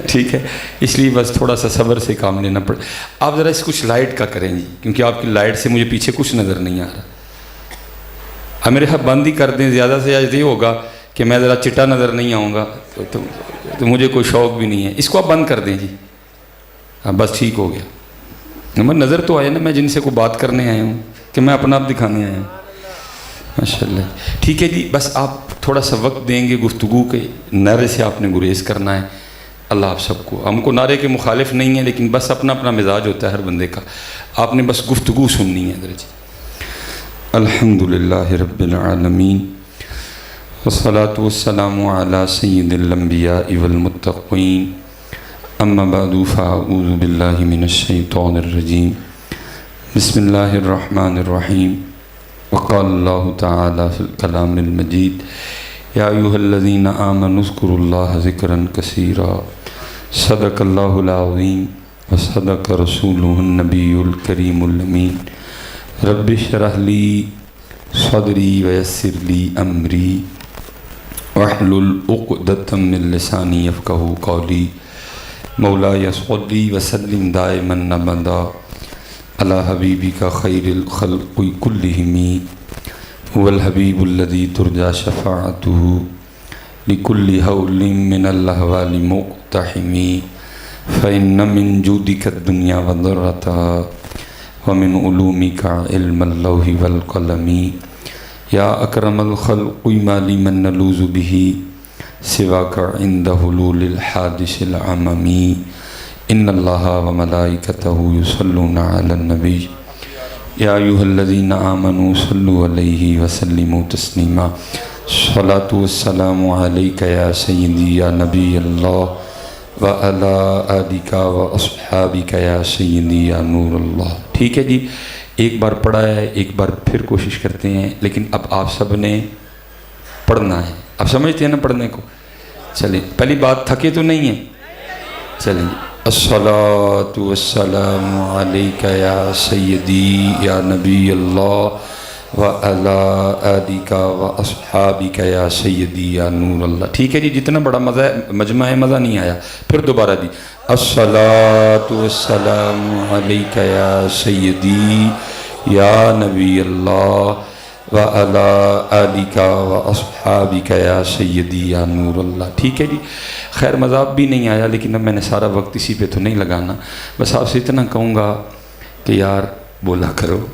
ٹھیک ہے، اس لیے بس تھوڑا سا صبر سے کام لینا پڑے. آپ ذرا اس کچھ لائٹ کا کریں جی، کیونکہ آپ کی لائٹ سے مجھے پیچھے کچھ نظر نہیں آ رہا. اب میرے ہاتھ بند ہی کر دیں، زیادہ سے زیادہ یہ ہوگا کہ میں ذرا چٹا نظر نہیں آؤں گا تو مجھے کوئی شوق بھی نہیں ہے. اس کو آپ بند کر دیں جی. ہاں بس ٹھیک ہو گیا. نظر تو آیا نا، میں جن سے کو بات کرنے آیا ہوں کہ میں اپنا آپ دکھانے آیا ہوں. ماشاء اللہ. ٹھیک ہے جی، بس آپ تھوڑا سا وقت دیں گے گفتگو کے. نعرے سے آپ نے گریز کرنا ہے. اللہ آپ سب کو، ہم کو نعرے کے مخالف نہیں ہیں، لیکن بس اپنا اپنا مزاج ہوتا ہے ہر بندے کا. آپ نے بس گفتگو سننی ہے. ادھر جی. الحمدللہ رب العالمین والصلاة والسلام علی سید الانبیاء والمتقین. اما بعد فاعوذ باللہ من الشیطان الرجیم. بسم اللہ الرحمن الرحیم. وقال اللہ تعالی فی الکلام المجید. یا ایھا الذین آمنوا اذکروا اللہ ذکرا کثیرا. صدق اللہ العظیم وصدق رسولہ النبی الکریم الامین. رب اشرح لی صدری ویسر لی امری واحلل عقدۃ من لسانی یفقہوا قولی. مولاي صلی وسلم دائما ابدا علی حبیبک خیر الخلق کلہم هو الحبیب الذی ترجى شفاعته لكل حول من الاحوال مقتحم. فإن من جودك الدنيا وضرتها ومن علومك علم اللوح والقلم. یا اکرم الخلق ما لی من نلوذ به سواک عند حلول الحادث العممی. ان اللہ وملائکتہ یصلون علی النبی یا ایھا الذین آمنوا صلوا علیہ وسلموا تسلیما. الصلاۃ والسلام علیک یا سیدی یا نبی اللہ وعلی آلک واصحابک یا سیدی یا نور اللہ. ٹھیک ہے جی، ایک بار پڑھا ہے، ایک بار پھر کوشش کرتے ہیں، لیکن اب آپ سب نے پڑھنا ہے. آپ سمجھتے ہیں نا پڑھنے کو؟ چلیں، پہلی بات تھکے تو نہیں ہیں؟ چلیں جی. الصلاۃ والسلام علیک یا سیدی یا نبی اللہ وعلی آلک واصحابک یا سیدی یا نور اللہ. ٹھیک ہے جی، جتنا بڑا مزہ ہے مجمع ہے، مزہ نہیں آیا. پھر دوبارہ جی. الصلاۃ والسلام علیک یا سیدی یا نبی اللہ وعلی آلک واصحابک یا سیدی یا نور اللہ. ٹھیک ہے جی. خیر مذاق بھی نہیں آیا، لیکن اب میں نے سارا وقت اسی پہ تو نہیں لگانا. بس آپ سے اتنا کہوں گا کہ یار بولا کرو.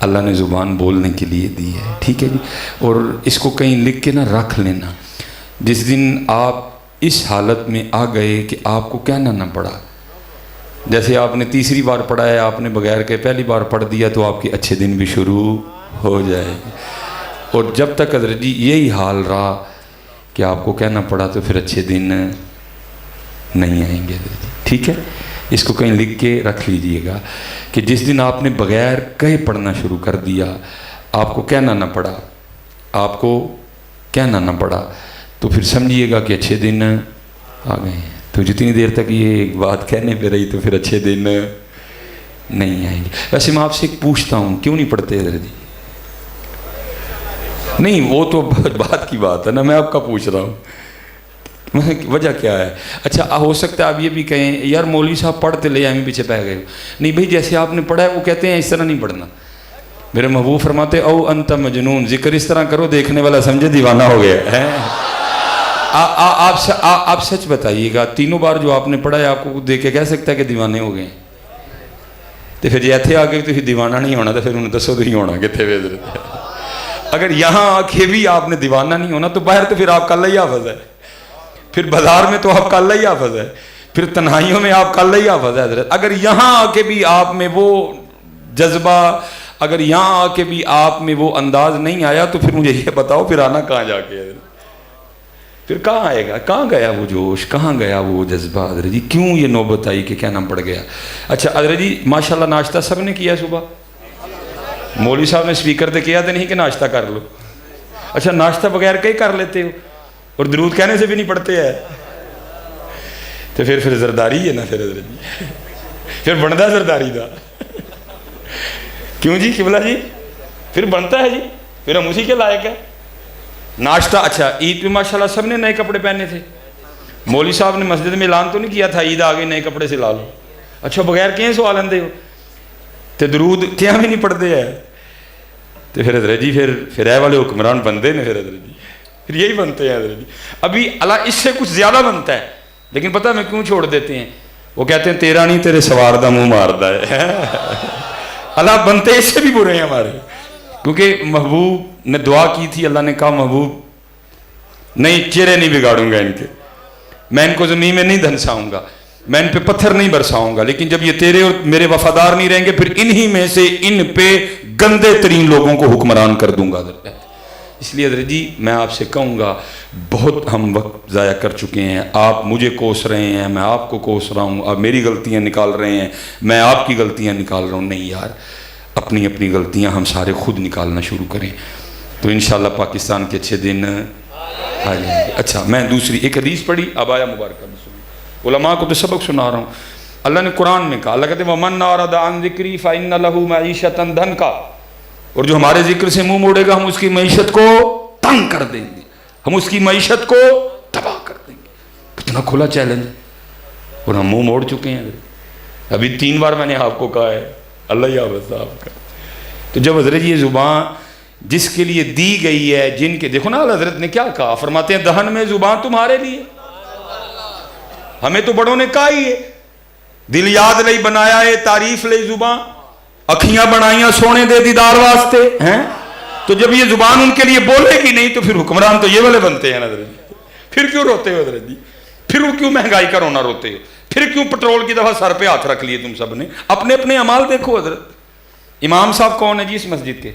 اللہ نے زبان بولنے کے لیے دی ہے. ٹھیک ہے جی. اور اس کو کہیں لکھ کے نہ رکھ لینا. جس دن آپ اس حالت میں آ گئے کہ آپ کو کہنا نہ پڑا، جیسے آپ نے تیسری بار پڑھا ہے، آپ نے بغیر کہ پہلی بار پڑھ دیا، تو آپ کے اچھے دن بھی شروع ہو جائے. اور جب تک حضرت جی یہی حال رہا کہ آپ کو کہنا پڑا، تو پھر اچھے دن نہیں آئیں گے. ٹھیک ہے، اس کو کہیں لکھ کے رکھ لیجئے گا کہ جس دن آپ نے بغیر کہے پڑھنا شروع کر دیا، آپ کو کہنا نہ پڑا، آپ کو کہنا نہ پڑا، تو پھر سمجھیے گا کہ اچھے دن آ گئے ہیں. تو جتنی دیر تک یہ ایک بات کہنے پہ رہی، تو پھر اچھے دن نہیں آئیں گے. ویسے میں آپ سے ایک پوچھتا ہوں، کیوں نہیں پڑھتے حضرت جی؟ نہیں، وہ تو بات کی بات ہے نا، میں آپ کا پوچھ رہا ہوں وجہ کیا ہے. اچھا، ہو سکتا ہے آپ یہ بھی کہیں یار مولوی صاحب پڑھتے لے ہمیں پیچھے پہ گئے. نہیں بھائی، جیسے آپ نے پڑھا ہے وہ کہتے ہیں اس طرح نہیں پڑھنا. میرے محبوب فرماتے او انت مجنون، ذکر اس طرح کرو دیکھنے والا سمجھے دیوانہ ہو گیا ہے. آپ سچ بتائیے گا، تینوں بار جو آپ نے پڑھا ہے آپ کو دیکھ کے کہہ سکتا ہے کہ دیوانے ہو گئے؟ تو پھر جی ایتھے آ کے تو دیوانہ نہیں ہونا، تو پھر انہیں دسو تو ہی ہونا کتنے ویز. اگر یہاں آ کے بھی آپ نے دیوانہ نہیں ہونا، تو باہر تو پھر آپ کا اللہ ہی حافظ ہے، پھر بازار میں تو آپ کا اللہ ہی حافظ ہے، پھر تنہائیوں میں آپ کا اللہ ہی حافظ ہے حضرت. اگر یہاں آ کے بھی آپ میں وہ جذبہ، اگر یہاں آ کے بھی آپ میں وہ انداز نہیں آیا، تو پھر مجھے یہ بتاؤ پھر آنا کہاں جا کے ہے؟ پھر کہاں آئے گا؟ کہاں گیا وہ جوش؟ کہاں گیا وہ جذبہ؟ حضرت جی کیوں یہ نوبت آئی کہ کہنا پڑ گیا؟ اچھا حضرت جی ماشاءاللہ ناشتہ سب نے کیا صبح؟ مولوی صاحب نے سپیکر تے کیا تو نہیں کہ ناشتہ کر لو؟ اچھا ناشتہ بغیر کہیں کر لیتے ہو اور درود کہنے سے بھی نہیں پڑھتے ہیں؟ تو پھر زرداری ہے نا پھر حضرت جی، پھر بنتا زرداری دا. کیوں جی قبلہ جی؟ پھر بنتا ہے جی، پھر ہم اسی کے لائق ہیں. ناشتہ اچھا عید پہ ماشاءاللہ سب نے نئے کپڑے پہنے تھے، مولوی صاحب نے مسجد میں اعلان تو نہیں کیا تھا عید آ گئی نئے کپڑے سلا لو؟ اچھا بغیر کہیں سوال اندے ہو تے درود کیا بھی نہیں پڑھتے ہیں؟ تو پھر حضرت جی پھر اے والے حکمران بنتے ہیں، پھر حضرت جی پھر یہی بنتے ہیں حضرت جی۔ ابھی اللہ اس سے کچھ زیادہ بنتا ہے، لیکن پتہ میں کیوں چھوڑ دیتے ہیں؟ وہ کہتے ہیں تیرا نہیں تیرے سوار دا منہ ماردا ہے۔ اللہ بنتے اس سے بھی برے ہیں ہمارے، کیونکہ محبوب نے دعا کی تھی، اللہ نے کہا محبوب نہیں، چہرے نہیں بگاڑوں گا ان کے، میں ان کو زمین میں نہیں دھنساؤں گا، میں ان پہ پتھر نہیں برساؤں گا، لیکن جب یہ تیرے اور میرے وفادار نہیں رہیں گے پھر انہی میں سے ان پہ گندے ترین لوگوں کو حکمران کر دوں گا۔ اس لیے حضرت جی میں آپ سے کہوں گا، بہت ہم وقت ضائع کر چکے ہیں، آپ مجھے کوس رہے ہیں، میں آپ کو کوس رہا ہوں، آپ میری غلطیاں نکال رہے ہیں، میں آپ کی غلطیاں نکال رہا ہوں۔ نہیں یار، اپنی اپنی غلطیاں ہم سارے خود نکالنا شروع کریں تو انشاءاللہ پاکستان کے اچھے دن آ جائیں گے۔ اچھا میں دوسری ایک حدیث پڑھی، اب آیا مبارکہ میں سنی، علماء کو تو سبق سنا رہا ہوں۔ اللہ نے قرآن میں کہا، اللہ کہتے ہیں وَمَنْ أَعْرَضَ عَنْ ذِكْرِي فَإِنَّ لَهُ مَعِيشَةً ضَنْكًا، اور جو ہمارے ذکر سے منہ موڑے گا ہم اس کی معیشت کو تنگ کر دیں گے، ہم اس کی معیشت کو تباہ کر دیں گے۔ کتنا کھلا چیلنج ہے، اور ہم منہ موڑ چکے ہیں۔ ابھی 3 بار میں نے آپ کو کہا ہے، اللہ یا بس آپ کا۔ تو جب حضرت یہ زبان جس کے لیے دی گئی ہے، جن کے دیکھو نا حضرت نے کیا کہا، فرماتے ہیں دہن میں زبان تمہارے لیے، ہمیں تو بڑوں نے کہا ہی ہے دل یاد لئی بنایا ہے تعریف لئی زبان، اکھیاں بنائیاں سونے دے دیدار واسطے ہیں۔ تو جب یہ زبان ان کے لیے بولے گی نہیں تو پھر حکمران تو یہ والے بنتے ہیں حضرت جی۔ پھر کیوں روتے ہو حضرت جی؟ پھر کیوں مہنگائی کا رونا روتے ہو؟ پھر کیوں پٹرول کی دفعہ سر پہ ہاتھ رکھ لیے تم سب نے؟ اپنے اپنے اعمال دیکھو حضرت۔ امام صاحب کون ہے جی اس مسجد کے؟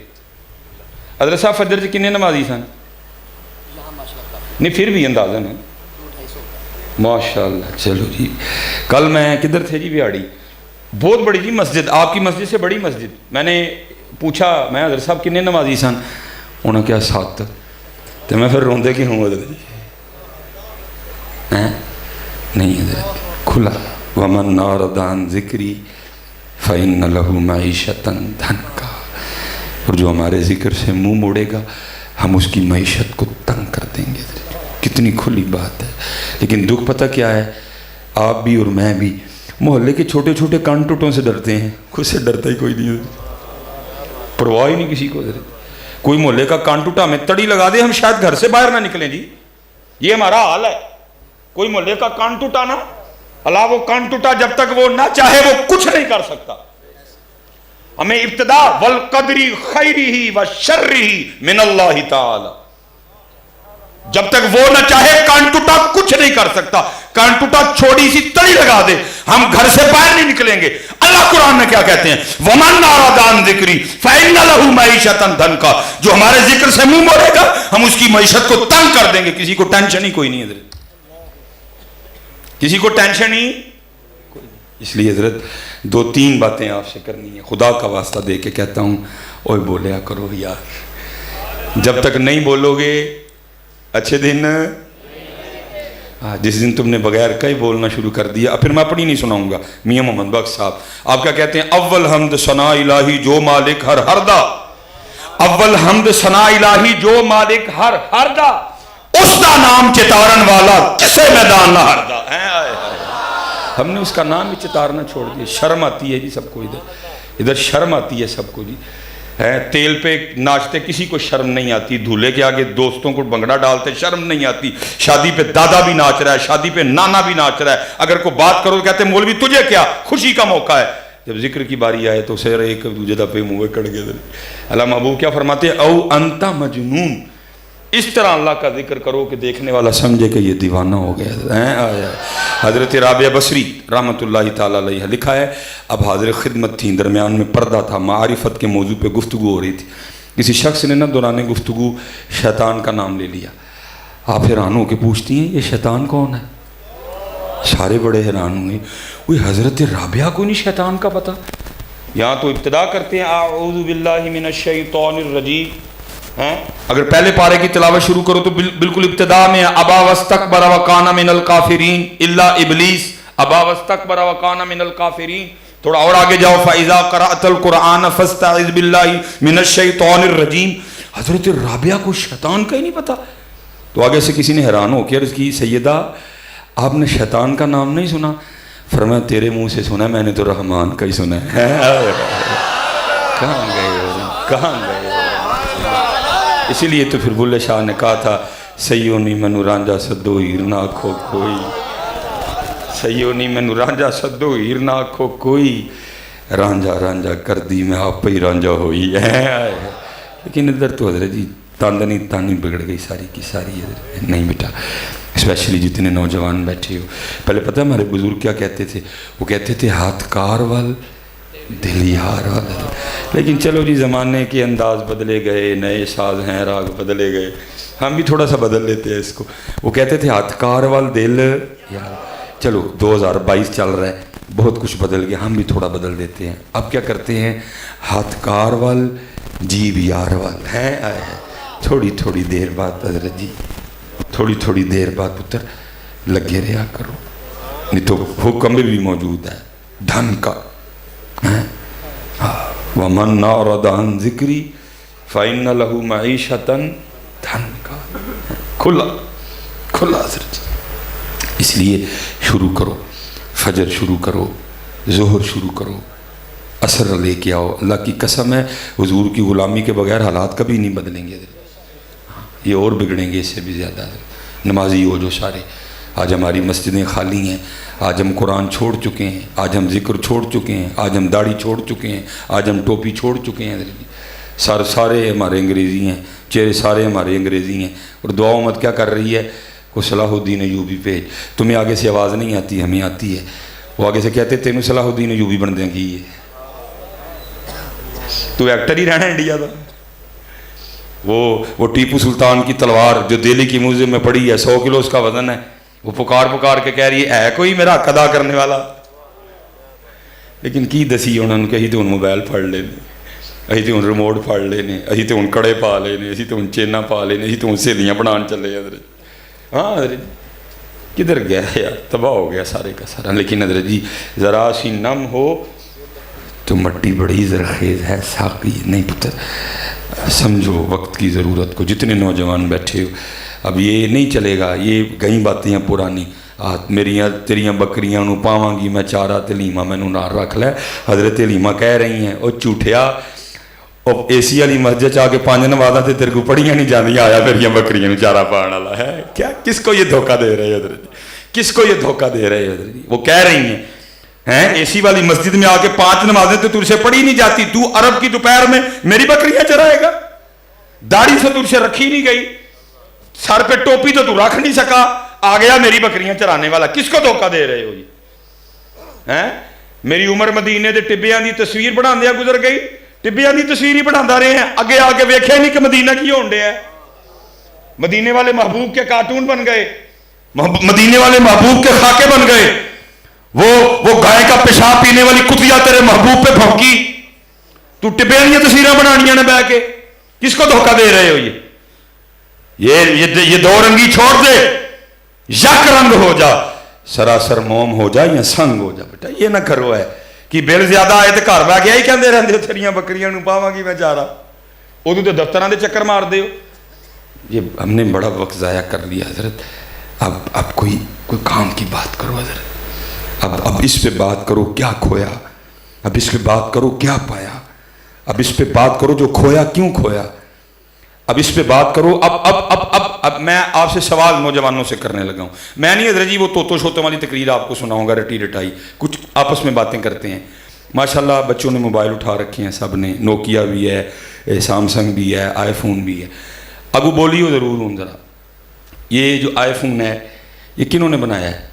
حضرت صاحب فجر سے کتنے نمازی سن؟ نہیں پھر بھی اندازہ نا، ماشاءاللہ۔ چلو جی، کل میں کدھر تھے جی؟ بیاڑی، بہت بڑی جی مسجد، آپ کی مسجد سے بڑی مسجد۔ میں نے پوچھا میں حضرت صاحب کتنے نمازی سن؟ انہوں نے کیا 7۔ تو میں پھر روندے کی ہوں حضرت جی؟ نہیں حضرت، کھلا وَمَنْ أَعْرَضَ عَنْ ذِكْرِي فَإِنَّ لَهُ مَعِيشَةً ضَنْكًا، اور جو ہمارے ذکر سے منہ موڑے گا ہم اس کی معیشت کو تنگ کر دیں گے۔ کتنی کھلی بات ہے، لیکن دکھ پتہ کیا ہے؟ آپ بھی اور میں بھی محلے کے چھوٹے چھوٹے کان ٹوٹوں سے ڈرتے ہیں، خود سے ڈرتا ہی کوئی نہیں، پرواہ ہی نہیں کسی کو۔ کوئی محلے کا کان ٹوٹا ہمیں تڑی لگا دے ہم شاید گھر سے باہر نہ نکلیں جی، یہ ہمارا حال ہے۔ کوئی محلے کا کان ٹوٹا نا، اللہ وہ کان ٹوٹا جب تک وہ نہ چاہے وہ کچھ نہیں کر سکتا۔ ہمیں ابتدا والقدر خیرہ وشرہ من اللہ تعالی، جب تک وہ نہ چاہے کان ٹوٹا کچھ نہیں کر سکتا۔ کان ٹوٹا چھوڑی سی تڑی لگا دے ہم گھر سے باہر نہیں نکلیں گے۔ اللہ قرآن میں کیا کہتے ہیں؟ وَمَنْ أَعْرَضَ عَنْ ذِكْرِي فَإِنَّ لَهُ مَعِيشَةً ضَنْكًا، جو ہمارے ذکر سے منہ موڑے گا ہم اس کی معیشت کو تنگ کر دیں گے۔ کسی کو ٹینشن ہی کوئی نہیں حضرت، کسی کو ٹینشن ہی کوئی نہیں۔ اس لیے حضرت 2-3 باتیں آپ سے کرنی ہیں، خدا کا واسطہ دے کے کہتا ہوں، اوے بولیا کرو یار، جب تک نہیں بولو گے اچھے دن، جس دن تم نے بغیر کہیں بولنا شروع کر دیا، پھر میں اپنی نہیں سناؤں گا۔ میاں محمد بخش صاحب آپ کیا کہتے ہیں؟ اول حمد ثنا الہی جو مالک ہر ہردا، اول حمد ثنا الہی جو مالک ہر ہردا، اس دا نام چتارن والا کسے میدان نہ ہردا۔ ہم نے اس کا نام ہی چتارنا چھوڑ دیا۔ شرم آتی ہے جی سب کو، ادھر شرم آتی ہے سب کو جی۔ تیل پہ ناچتے کسی کو شرم نہیں آتی، دھولے کے آگے دوستوں کو بنگڑا ڈالتے شرم نہیں آتی، شادی پہ دادا بھی ناچ رہا ہے، شادی پہ نانا بھی ناچ رہا ہے، اگر کوئی بات کرو کہتے ہیں مولوی تجھے کیا، خوشی کا موقع ہے۔ جب ذکر کی باری آئے تو سیر ایک دوجہ دا پہ منہ کڑ گئے۔ اللہ محبوب کیا فرماتے ہیں؟ او انتا مجنون، اس طرح اللہ کا ذکر کرو کہ دیکھنے والا سمجھے کہ یہ دیوانہ ہو گیا۔ حضرت رابعہ بصری رحمۃ اللہ تعالیٰ علیہ لکھا ہے، اب حاضر خدمت تھی، درمیان میں پردہ تھا، معرفت کے موضوع پہ گفتگو ہو رہی تھی، کسی شخص نے نہ دوران گفتگو شیطان کا نام لے لیا۔ آپ حیران ہو کے پوچھتی ہیں یہ شیطان کون ہے؟ سارے بڑے حیران ہوئے، کوئی حضرت رابعہ کو نہیں شیطان کا پتہ؟ یہاں تو ابتدا کرتے ہیں اعوذ باللہ من الشیطان الرجیم، اگر پہلے پارے کی تلاوت شروع کرو تو بالکل ابتدا میں ابا واستکبر وکان من الکافرین الا ابلیس، ابا واستکبر وکان من الکافرین۔ تھوڑا اور آگے جاؤ، فاذا قرأت القرآن فاستعذ باللہ من الشیطان الرجیم۔ حضرت رابعہ کو شیطان کا ہی نہیں پتا؟ تو آگے سے کسی نے حیران ہو کے عرض کی، سیدہ آپ نے شیطان کا نام نہیں سنا؟ فرمایا تیرے منہ سے سنا، میں نے تو رحمان کا ہی سنا ہے۔ کہاں گئے ہو، کہاں گئے ہو؟ اسی لیے تو پھر بلے شاہ نے کہا تھا سیو نہیں مینو رانجا سدو ہیر نہ آکھو کوئی، سیو نہیں مینو رانجا سدو ہیر نہ آکھو کوئی، رانجا رانجا کر دی میں آپ ہی رانجا ہوئی ہے۔ لیکن ادھر تو حضرت جی تاندنی تانی بگڑ گئی ساری کی ساری۔ نہیں بیٹا، اسپیشلی جتنے نوجوان بیٹھے ہو، پہلے پتہ ہمارے بزرگ کیا کہتے تھے؟ وہ کہتے تھے ہاتھ کار وال دل یار وال۔ لیکن چلو جی زمانے کے انداز بدلے گئے، نئے ساز ہیں، راگ بدلے گئے، ہم بھی تھوڑا سا بدل لیتے ہیں اس کو۔ وہ کہتے تھے ہاتھ کار وال دل یار۔ چلو 2022 چل رہا ہے، بہت کچھ بدل گیا، ہم بھی تھوڑا بدل دیتے ہیں۔ اب کیا کرتے ہیں؟ ہاتھ کار وال جیب یار وال ہیں۔ تھوڑی تھوڑی دیر بعد حضرت جی، تھوڑی تھوڑی دیر بعد پتر لگے رہا کرو، نہیں تو حکم میں بھی موجود ہے دھن کا۔ وَمَنْ أَعْرَضَ عَنْ ذِكْرِي فَإِنَّ لَهُ مَعِيشَةً دھن کا کھلا کھلا حضرت۔ اس لیے شروع کرو، فجر شروع کرو، ظہر شروع کرو، عصر لے کے آؤ۔ اللہ کی قسم ہے حضور کی غلامی کے بغیر حالات کبھی نہیں بدلیں گے، یہ اور بگڑیں گے اس سے بھی زیادہ۔ نمازی ہو جو سارے، آج ہماری مسجدیں خالی ہیں، آج ہم قرآن چھوڑ چکے ہیں، آج ہم ذکر چھوڑ چکے ہیں، آج ہم داڑھی چھوڑ چکے ہیں، آج ہم ٹوپی چھوڑ چکے ہیں، سارے ہمارے انگریزی ہیں، چہرے سارے ہمارے انگریزی ہیں۔ اور دعا امت کیا کر رہی ہے؟ کو صلاح الدین ایوبی پہ، تمہیں آگے سے آواز نہیں آتی، ہمیں آتی ہے۔ وہ آگے سے کہتے تینوں صلاح الدین ایوبی بن دیں گی، تو ایکٹر ہی رہنا انڈیا کا۔ وہ ٹیپو سلطان کی تلوار جو دہلی کی میوزیم میں پڑی ہے، 100 کلو اس کا وزن ہے، وہ پکار کے کہہ رہی ہے کوئی میرا حق ادا کرنے والا؟ لیکن کی دسی انہوں نے کہی تو ان موبائل پھڑ لینے، اسی تو ان ریموٹ پھڑ لینے، اسی تو ان کڑے پا لینے، اسی تو ان چینا پا لینے، اسی تو ان سہیلیاں بنان چلے حضرت۔ ہاں حضرت کدھر گیا یار، تباہ ہو گیا سارے کا سارا۔ لیکن حضرت جی ذرا سی نم ہو تو مٹی بڑی زرخیز ہے ساقی، نہیں پتہ سمجھو وقت کی ضرورت کو۔ جتنے نوجوان بیٹھے ہو، اب یہ نہیں چلے گا، یہ گئی باتیں ہیں پرانی، میریاں تیریاں بکریاں نو پاواں گی میں چارہ تے لیما مینوں نال رکھ لے۔ حضرت لیما کہہ رہی ہیں او جھوٹیا، او اے سی والی مسجد آ کے 5 نمازاں تے تیرے کو پڑھیاں نہیں جاندیاں، آیا میریاں بکریاں نو چارہ پاؤن والا ہے کیا؟ کس کو یہ دھوکہ دے رہے حضرت جی؟ کس کو یہ دھوکہ دے رہے حضرت جی؟ وہ کہہ رہی ہیں اے سی والی مسجد میں آ کے 5 نمازیں تو تجھ سے پڑھی نہیں جاتی، تو عرب کی دوپہر میں میری بکریاں چرائے گا؟ داڑھی سے تجھ سے رکھی نہیں گئی، سر پہ ٹوپی تو رکھ نہیں سکا، آ گیا میری بکریاں چرانے والا۔ کس کو دھوکہ دے رہے ہو جی؟ میری عمر مدینے دے ٹبیاں دی تصویر بناندیا گزر گئی، ٹبیاں دی تصویر ہی بناندہ رہے ہیں، اگے آ کے ویکھے نہیں کہ مدینہ کی ہونڈے ہے۔ مدینے والے محبوب کے کارٹون بن گئے، مدینے والے محبوب کے خاکے بن گئے، وہ گائے کا پیشاب پینے والی کتیا تیرے محبوب پہ بھونکی، تو ٹبیاں دی تصویریں بنانیاں نے بہ کے۔ کس کو دھوکہ دے رہے ہو یہ 2 رنگی چھوڑ دے، یک رنگ ہو جا، سراسر موم ہو جا یا سنگ ہو جا۔ بیٹا یہ نہ کرو ہے کہ بل زیادہ آئے تو گھر بہ گیا ہی کہندے رہندے ہو تیریاں بکریاں نو پاواں گی میں چارہ، ادو تو دفتراں دے چکر مار دے ہو۔ یہ ہم نے بڑا وقت ضائع کر لیا حضرت۔ اب کوئی کام کی بات کرو حضرت، اب اس پہ بات کرو کیا کھویا، اب اس پہ بات کرو کیا پایا، اب اس پہ بات کرو جو کھویا کیوں کھویا، اب اس پہ بات کرو۔ اب میں آپ سے سوال نوجوانوں سے کرنے لگا ہوں، میں نہیں حضرت جی وہ توتو شوتوں والی تقریر آپ کو سناؤں گا رٹی رٹائی، کچھ آپس میں باتیں کرتے ہیں۔ ماشاءاللہ بچوں نے موبائل اٹھا رکھے ہیں، سب نے، نوکیا بھی ہے، سامسنگ بھی ہے، آئی فون بھی ہے۔ ابو بولیو ضرور ہوں ذرا، یہ جو آئی فون ہے یہ کنہوں نے بنایا ہے؟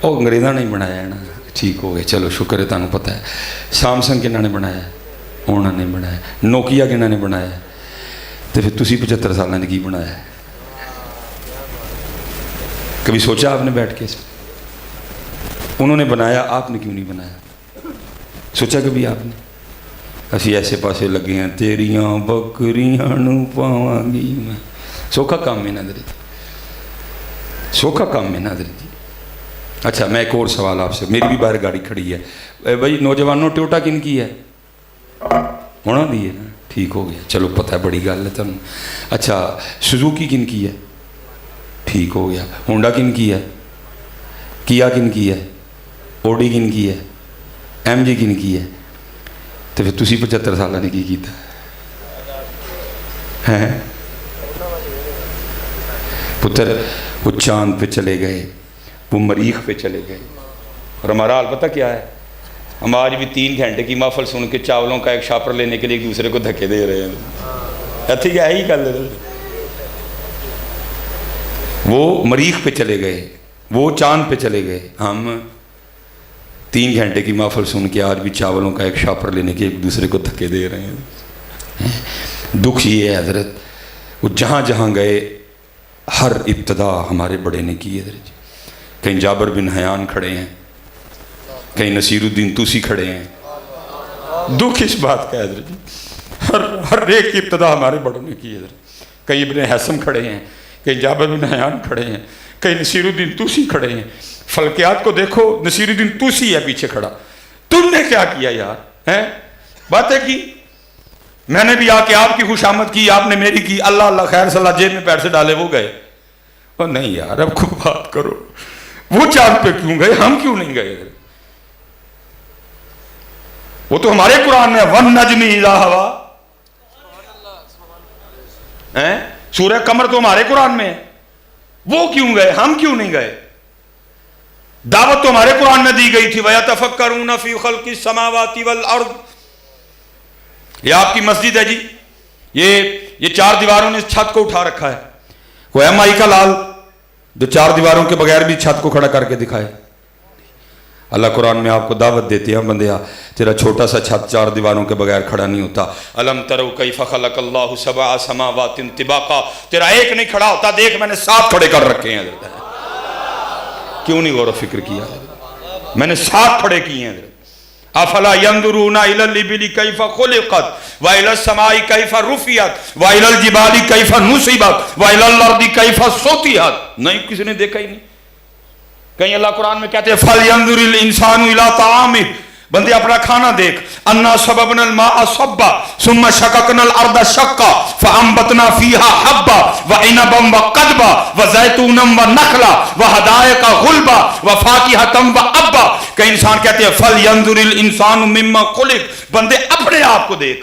وہ انگریزاں نے بنایا ہے نا، ٹھیک ہو گئے، چلو شکر ہے تانوں پتہ ہے۔ سامسنگ کنہاں نے بنایا ہے؟ انہوں نے بنایا۔ نوکیا کنہاں نے بنایا ہے؟ تو پھر تسی 75 سالوں نے کی بنایا ہے؟ کبھی سوچا آپ نے بیٹھ کے؟ انہوں نے بنایا، آپ نے کیوں نہیں بنایا؟ سوچا کبھی آپ نے؟ اسی ایسے پاسے لگے ہیں، تیریاں بکریاں نو پاواں گی میں۔ سوکھا کام ہے نا حضرت، سوکھا کام ہے نا حضرت جی۔ اچھا میں ایک اور سوال آپ سے، میری بھی باہر گاڑی کھڑی ہے بھائی، نوجوانوں ٹوٹا کن کی ہے؟ ہونا دی ہے نا، ٹھیک ہو گیا، چلو پتہ ہے بڑی گل ہے تمہیں۔ اچھا سوزوکی کن کی ہے؟ ٹھیک ہو گیا۔ ہونڈا کن کی ہے؟ کیا کن کی ہے, اوڈی کن کی ہے, ایم جی کن کی ہے, تو پھر تسی 75 سالہ نے کی کیتا ہے؟ پتر وہ چاند پہ چلے گئے, وہ مریخ پہ چلے گئے, اور ہمارا حال پتہ کیا ہے؟ ہم آج بھی 3 گھنٹے کی محفل سن کے چاولوں کا ایک شاپر لینے کے لیے ایک دوسرے کو دھکے دے رہے ہیں. ٹھیک ہے ہی کر لے. وہ مریخ پہ چلے گئے, وہ چاند پہ چلے گئے, ہم 3 گھنٹے کی محفل سن کے آج بھی چاولوں کا ایک شاپر لینے کے ایک دوسرے کو دھکے دے رہے ہیں. دکھ یہ ہے حضرت, وہ جہاں جہاں گئے ہر ابتدا ہمارے بڑے نے کی ہے حضرت جی. کہیں جابر بن حیان کھڑے ہیں, کہیں نصیر الدین توسی کھڑے ہیں. دکھ اس بات کا ہے حضرت جی, ہر ایک کی ابتدا ہمارے بڑوں نے کی ہے حضرت. کہیں ابن حیثم کھڑے ہیں, کہیں جابر بن حیان کھڑے ہیں, کہیں نصیر الدین توسی کھڑے ہیں. فلکیات کو دیکھو, نصیر الدین توسی ہے پیچھے کھڑا. تم نے کیا کیا یار, ہیں باتیں کی, میں نے بھی آ کے آپ کی خوشامد کی, آپ نے میری کی, اللہ اللہ خیر صلاح, جیب میں پیر سے ڈالے وہ گئے. اور نہیں یار اب کو بات کرو, وہ چاند پہ کیوں گئے, ہم کیوں نہیں گئے؟ وہ تو ہمارے قرآن میں وَالنَّجْمِ إِذَا هَوَىٰ, سورہ قمر تو ہمارے قرآن میں ہے, وہ کیوں گئے, ہم کیوں نہیں گئے؟ دعوت تو ہمارے قرآن میں دی گئی تھی وَيَتَفَكَّرُونَ فِي خَلْقِ السَّمَاوَاتِ وَالْأَرْضِ. یہ آپ کی مسجد ہے جی, یہ 4 دیواروں نے چھت کو اٹھا رکھا ہے. کوئی ایم آئی کا لال جو 4 دیواروں کے بغیر بھی چھت کو کھڑا کر کے دکھائے. اللہ قرآن میں آپ کو دعوت دیتے ہیں, بندیا تیرا چھوٹا سا چھت 4 دیواروں کے بغیر کھڑا نہیں ہوتا. الم تروا کیف خلق اللہ 7 سماوات طباقا, تیرا ایک نہیں کھڑا ہوتا, دیکھ میں نے 7 کھڑے کر رکھے ہیں. کیوں نہیں غور و فکر کیا؟ میں نے 7 کھڑے کیے ہیں. افلا ينظرون الى الابل كيف خلقت والى السماء كيف رفعت والى الجبال كيف نصبت والى الارض كيف سطحت. نہیں کسی نے دیکھا ہی نہیں. کہیں اللہ قرآن میں کہتے ہیں فَلْيَنظُرِ الْإِنسَانُ إِلَىٰ طَعَامِهِ, بندے اپنا کھانا دیکھ. اَنَّا صَبَبْنَا الْمَاءَ صَبًّا ثُمَّ شَقَقْنَا الْأَرْضَ شَقًّا فَأَنبَتْنَا فِيهَا حَبًّا وَعِنَبًا وَقَضْبًا وَزَيْتُونًا وَنَخْلًا وَحَدَائِقَ غُلْبًا وَفَاكِهَةً وَأَبًّا. کئی انسان کہتے ہیں فَلْيَنظُرِ الْإِنسَانُ مِمَّا خُلِقَ, بندے اپنے آپ کو دیکھ.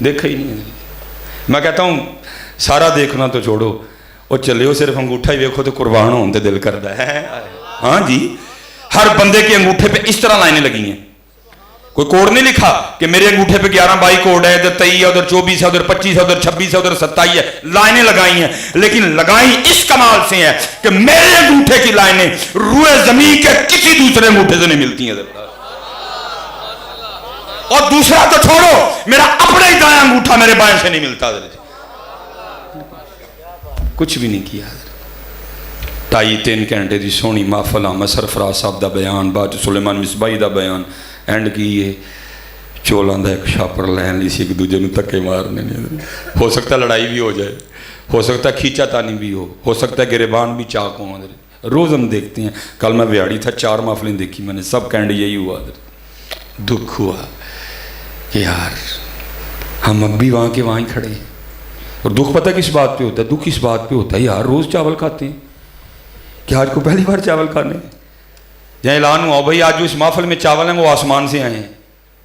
دیکھا ہی نہیں. میں کہتا ہوں سارا دیکھنا تو چھوڑو, اور چلے ہو صرف انگوٹھا ہی دیکھو تو قربان ہوں تے دل کرتا ہے. ہاں جی, ہر بندے کے انگوٹھے پہ اس طرح لائنیں لگی ہیں. کوئی کوڈ نہیں لکھا کہ میرے انگوٹھے پہ 11-22 کوڈ ہے, ادھر 23 ہے, ادھر 24 ہے, ادھر 25 ہے, ادھر 26 ہے, ادھر 27 ہے. لائنیں لگائی ہیں, لیکن لگائی اس کمال سے ہیں کہ میرے انگوٹھے کی لائنیں روئے زمین کے کسی دوسرے انگوٹھے سے نہیں ملتی ہیں. اور دوسرا تو چھوڑو, میرا اپنا ہی دایاں انگوٹھا میرے بائیں سے نہیں ملتا. کچھ بھی نہیں کیا. 2.5-3 گھنٹے دی سونی محفل, احمد سرفراز صاحب دا بیان, بعد سلیمان مصباحی دا بیان, اینڈ کیے چولاں دا ایک شاپر لین لی سی, ایک دوجے نوں تکے مارنے. ہو سکتا ہے لڑائی بھی ہو جائے, ہو سکتا ہے کھینچا تانی بھی ہو سکتا ہے گریبان بھی چاک ہوں. روز ہم دیکھتے ہیں. کل میں بیاڑی تھا, 4 محفلیں دیکھی میں نے, سب کینڈ یہی ہوا. دکھ ہوا کہ یار ہم اب بھی وہاں کے وہاں ہی کھڑے ہیں. اور دکھ پتہ کس بات پہ ہوتا ہے؟ دکھ اس بات پہ ہوتا ہے یار روز چاول کھاتے ہیں, کہ آج کو پہلی بار چاول کھانے. جہاں اعلان ہوا بھائی آج جو اس محفل میں چاول ہیں وہ آسمان سے آئے ہیں,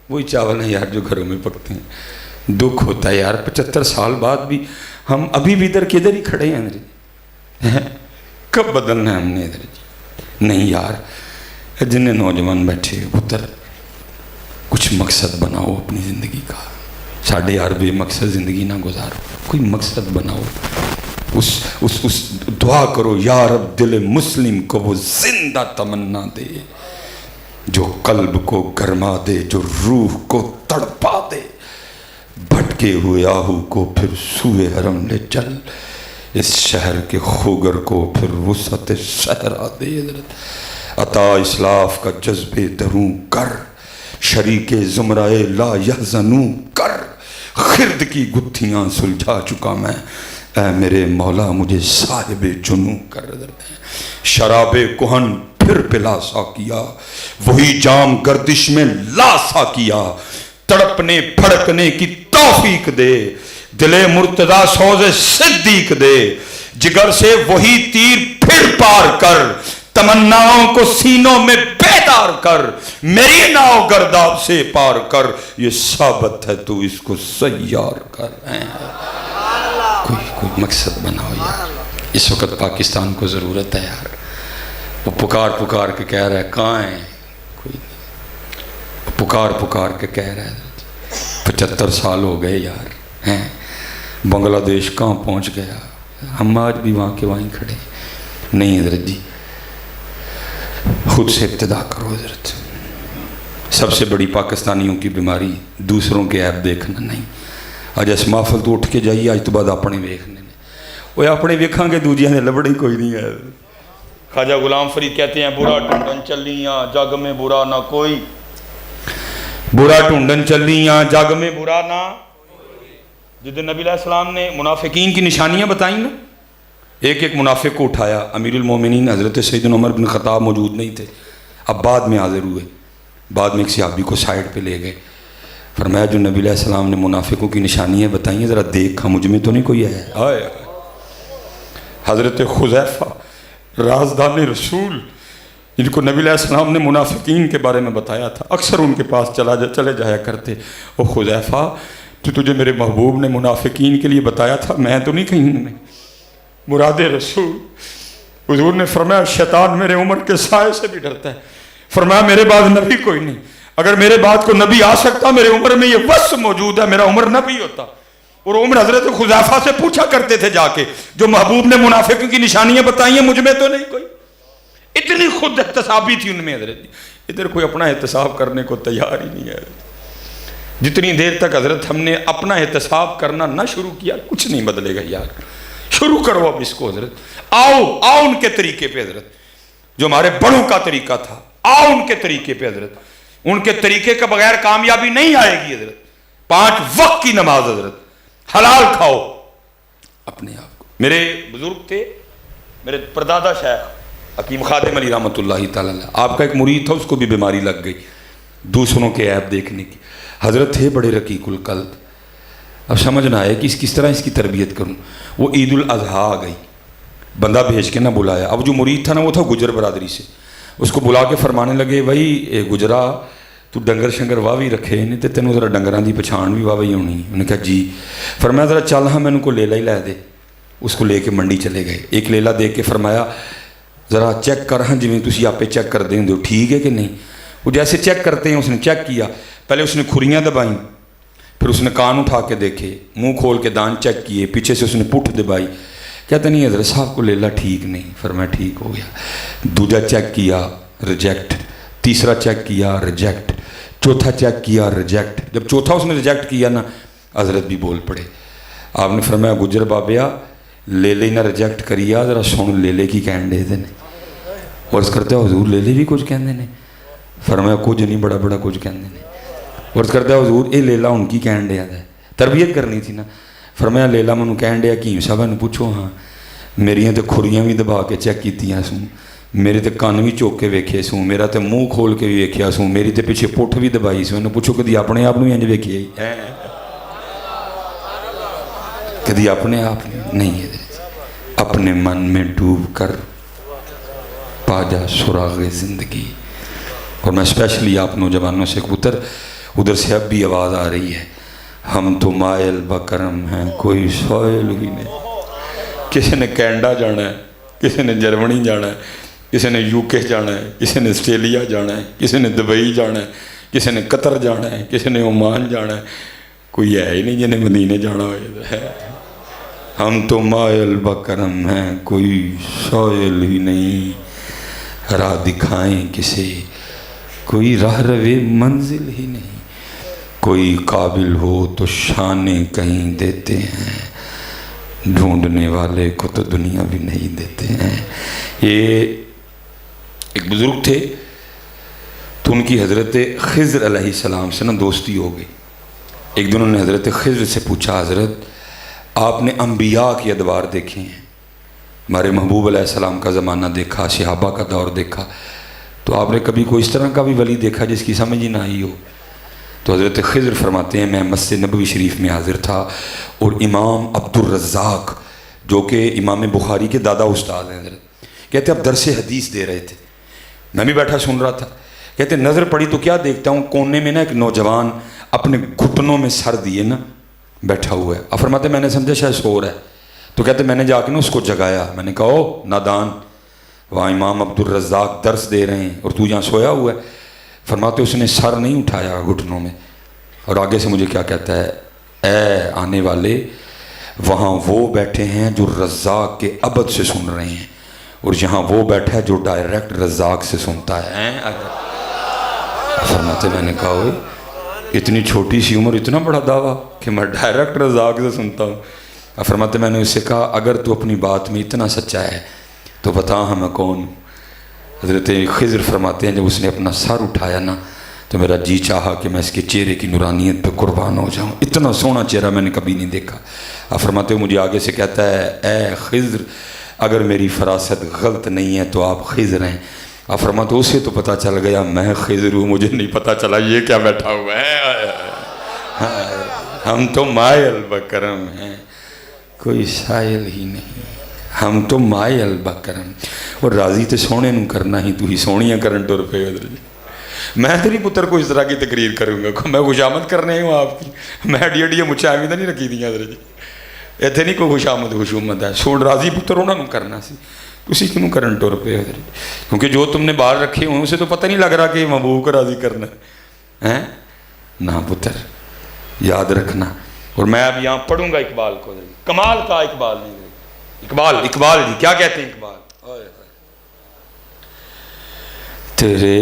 وہی چاول ہیں یار جو گھروں میں پکتے ہیں. دکھ ہوتا ہے یار 75 سال بعد بھی ہم ابھی بھی ادھر کدھر ہی کھڑے ہیں. کب بدلنا ہے ہم نے ادھر جی؟ نہیں یار, جن نوجوان بیٹھے پتر کچھ مقصد بناؤ اپنی زندگی کا. ساڑھے یار بے مقصد زندگی نہ گزارو, کوئی مقصد بناؤ. اس دعا کرو یا رب دل مسلم کو وہ زندہ تمنا دے, جو قلب کو گرما دے, جو روح کو تڑپا دے. بھٹکے ہوئے آہو کو پھر سوئے حرم لے چل, اس شہر کے خوگر کو پھر وسعت صحرا دے. عطا اسلاف کا جذبے دروں کر, شریک زمرائے لا یحزنوں کر. خرد کی گتھیاں سلجھا چکا میں, اے میرے مولا مجھے صاحب جنوں کر. شراب کہن پھر پلا سا کیا, وہی جام گردش میں لا سا کیا. تڑپنے پھڑکنے کی توفیق دے, دل مرتضی سوز صدیق دے. جگر سے وہی تیر پھر پار کر، تمناؤں کو سینوں میں بیدار کر، میری ناؤ گرداب سے پار کر، یہ ثابت ہے تو اس کو سیار کر۔ کوئی مقصد بناؤ یار، اس وقت پاکستان کو ضرورت ہے یار۔ وہ پکار پکار کے کہہ رہا ہے کہاں ہے کوئی نہیں، پکار پکار کے کہہ رہا ہے 75 سال ہو گئے یار ہیں، بنگلہ دیش کہاں پہنچ گیا، ہم آج بھی وہاں کے وہیں کھڑے۔ نہیں حضرت جی، خود سے ابتدا کرو حضرت۔ سب سے بڑی پاکستانیوں کی بیماری دوسروں کے عیب دیکھنا نہیں۔ آج اس محفل تو اٹھ کے جائیے، آج تو بعد اپنے ویکھنے نے، وہ اپنے ویکھاں گے دوجیاں نے لبڑی کوئی نہیں ہے۔ خواجہ غلام فرید کہتے ہیں برا ٹونڈن چلیاں جگ میں برا نہ کوئی، برا ٹونڈن چلیاں جگ میں برا نہ۔ جس دن نبی علیہ السلام نے منافقین کی نشانیاں بتائیں نا، ایک ایک منافق کو اٹھایا، امیر المومنین حضرت سیدنا عمر بن خطاب موجود نہیں تھے، اب بعد میں حاضر ہوئے، بعد میں ایک صحابی کو سائیڈ پہ لے گئے، فرمایا جو نبی علیہ السلام نے منافقوں کی نشانیاں بتائیں ذرا دیکھا مجھ میں تو نہیں کوئی ہے۔ آئے حضرت حذیفہ رازدان رسول، جن کو نبی علیہ السلام نے منافقین کے بارے میں بتایا تھا، اکثر ان کے پاس چلے جایا کرتے، او حذیفہ تو تجھے میرے محبوب نے منافقین کے لیے بتایا تھا، میں تو نہیں کہیں میں مراد رسول۔ حضور نے فرمایا شیطان میرے عمر کے سائے سے بھی ڈرتا ہے، فرمایا میرے بعد نبی کوئی نہیں، اگر میرے بعد کو نبی آ سکتا میرے عمر میں یہ وصف موجود ہے میرا عمر نبی ہوتا۔ اور عمر حضرت حذیفہ سے پوچھا کرتے تھے جا کے جو محبوب نے منافقوں کی نشانیاں بتائی ہیں مجھ میں تو نہیں کوئی، اتنی خود احتسابی تھی ان میں حضرت۔ ادھر کوئی اپنا احتساب کرنے کو تیار ہی نہیں ہے۔ جتنی دیر تک حضرت ہم نے اپنا احتساب کرنا نہ شروع کیا کچھ نہیں بدلے گا یار۔ شروع کرو اب اس کو حضرت، آؤ ان کے طریقے پہ حضرت، جو ہمارے بڑوں کا طریقہ تھا، آؤ ان کے طریقے پہ حضرت، ان کے طریقے کے بغیر کامیابی نہیں آئے گی حضرت۔ 5 وقت کی نماز حضرت، حلال کھاؤ اپنے آپ کو۔ میرے بزرگ تھے، میرے پردادا شیخ حکیم خادم علی رحمۃ اللہ تعالیٰ، آپ کا ایک مرید تھا، اس کو بھی بیماری لگ گئی دوسروں کے عیب دیکھنے کی، حضرت تھے بڑے رقیق القلب۔ اب سمجھ نہ آئے کہ کس طرح اس کی تربیت کروں۔ وہ عید الاضحیٰ آ گئی، بندہ بھیج کے نہ بلایا، اب جو مرید تھا نا وہ تھا گجر برادری سے، اس کو بلا کے فرمانے لگے بھائی اے گجرا تو ڈنگر شنگر واہ بھی رکھے نہیں تے تینوں ذرا ڈنگراں دی پچھان بھی واہ بھی ہونی۔ انہوں نے کہا جی، فرمایا ذرا چل ہاں میں ان کو لیلا ہی لے دے۔ اس کو لے کے منڈی چلے گئے، ایک لیلا دے کے فرمایا ذرا چیک کر ہاں جی تسی آپ چیک کر دیں دو ٹھیک ہے کہ نہیں۔ وہ جیسے چیک کرتے ہیں اس نے چیک کیا، پہلے اس نے کھریاں دبائیں، پھر اس نے کان اٹھا کے دیکھے، منہ کھول کے دان چیک کیے، پیچھے سے اس نے پٹھ دبائی، کہتا نہیں حضرت صاحب کو لیلا ٹھیک نہیں۔ فرمایا ٹھیک ہو گیا۔ دوجا چیک کیا ریجیکٹ، تیسرا چیک کیا ریجیکٹ، چوتھا چیک کیا ریجیکٹ۔ جب چوتھا اس نے ریجیکٹ کیا نا حضرت بھی بول پڑے۔ آپ نے فرمایا گجر بابیا لیلے نہ ریجیکٹ کریا، ذرا سن لیلے کی کہن دے دینے۔ عرض کرتے حضور لیلے بھی کچھ کہندے نے؟ فرمایا کچھ نہیں، بڑا بڑا کچھ کہندے نے۔ عرض کرتا حضور اے لیلا ان کی کہن دیا ہے، تربیت کرنی تھی نا۔ فرمایا لیلا منو کہن دیا کیم صاحب نے پوچھو ہاں میریاں تے کھریاں بھی دبا کے چیک کیتیاں سوں، میرے تے کان بھی چوک کے ویکھے سوں، میرا تے منہ کھول کے بھی ویکھیا سوں، میری تے پیچھے پٹھ بھی دبائی سوں۔ انہوں پوچھو کدی اپنے آپ انج ویکھیا ہی کدی اپنے آپ نہیں ہے۔ اپنے من میں ڈوب کر پا جا سراغ زندگی۔ اور میں اسپیشلی آپ نوجوانوں سے ادھر سے اب بھی آواز آ رہی ہے، ہم تو مائل بکرم ہیں کوئی سوئل ہی نہیں۔ کسی نے کینیڈا جانا ہے، کسی نے جرمنی جانا ہے، کسی نے یو کے جانا ہے، کسی نے آسٹریلیا جانا ہے، کسی نے دبئی جانا ہے، کسی نے قطر جانا ہے، کسی نے عمان جانا ہے، کوئی ہے ہی نہیں جنہیں مدینے جانا ہے۔ ہم تو مائل بکرم ہیں کوئی سوئل ہی نہیں، راہ دکھائیں کسے کوئی راہ روے منزل ہی نہیں، کوئی قابل ہو تو شانیں کہیں دیتے ہیں، ڈھونڈنے والے کو تو دنیا بھی نہیں دیتے ہیں۔ یہ ایک بزرگ تھے تو ان کی حضرت خضر علیہ السلام سے نا دوستی ہو گئی۔ ایک دن انہوں نے حضرت خضر سے پوچھا حضرت آپ نے انبیاء کے ادوار دیکھے ہیں، ہمارے محبوب علیہ السلام کا زمانہ دیکھا، صحابہ کا دور دیکھا، تو آپ نے کبھی کوئی اس طرح کا بھی ولی دیکھا جس کی سمجھ ہی نہ آئی ہو؟ تو حضرت خضر فرماتے ہیں میں مسجد نبوی شریف میں حاضر تھا اور امام عبد الرزاق جو کہ امام بخاری کے دادا استاد ہیں حضرت، کہتے اب درس حدیث دے رہے تھے، میں بھی بیٹھا سن رہا تھا، کہتے نظر پڑی تو کیا دیکھتا ہوں، کونے میں نا ایک نوجوان اپنے گھٹنوں میں سر دیے نا بیٹھا ہوا ہے. اب فرماتے میں نے سمجھا شاید سو رہا ہے، تو کہتے میں نے جا کے نا اس کو جگایا، میں نے کہا او نادان، وہاں امام عبدالرزاق درس دے رہے ہیں اور تو یہاں سویا ہوا ہے. فرماتے اس نے سر نہیں اٹھایا گھٹنوں میں، اور آگے سے مجھے کیا کہتا ہے، اے آنے والے، وہاں وہ بیٹھے ہیں جو رزاق کے عبد سے سن رہے ہیں، اور یہاں وہ بیٹھا ہے جو ڈائریکٹ رزاق سے سنتا ہے. فرماتے میں نے کہا ہوئے اتنی چھوٹی سی عمر اتنا بڑا دعویٰ کہ میں ڈائریکٹ رزاق سے سنتا ہوں. فرماتے میں نے اس سے کہا اگر تو اپنی بات میں اتنا سچا ہے تو بتا ہمیں کون. حضرت خضر فرماتے ہیں جب اس نے اپنا سر اٹھایا نا تو میرا جی چاہا کہ میں اس کے چہرے کی نورانیت پہ قربان ہو جاؤں، اتنا سونا چہرہ میں نے کبھی نہیں دیکھا. فرماتے مجھے آگے سے کہتا ہے اے خضر اگر میری فراست غلط نہیں ہے تو آپ خضر ہیں. فرماتے اسے تو پتہ چل گیا میں خضر ہوں، مجھے نہیں پتہ چلا یہ کیا بیٹھا ہوا ہے. ہم تو مائے البکرم ہیں، کوئی سائل ہی نہیں، ہم تو مائے البکرم. اور راضی تے سونے نوں کرنا ہی تو ہی سونیاں کرن ٹر پے. میں تیری پتر کو اس طرح کی تقریر کروں گا، میں خوشامد کرنے ہوں آپ کی، میں اڈیاں مچھاں بھی تو نہیں رکھی دیاں حضرت جی، اتنے نہیں کوئی خوشامد خوشومت ہے. سون راضی پتر انہوں نے کرنا سی، اسی کیوں کرن ٹر پے حضرت، کیونکہ جو تم نے باہر رکھے ہوئے اسے تو پتہ نہیں لگ رہا کہ محبوب کو راضی کرنا ہے نا. پتر یاد رکھنا. اور میں اب یہاں پڑھوں گا اقبال کو، کمال کا اقبال نہیں، اقبال جی کیا کہتے ہیں اقبال، تیرے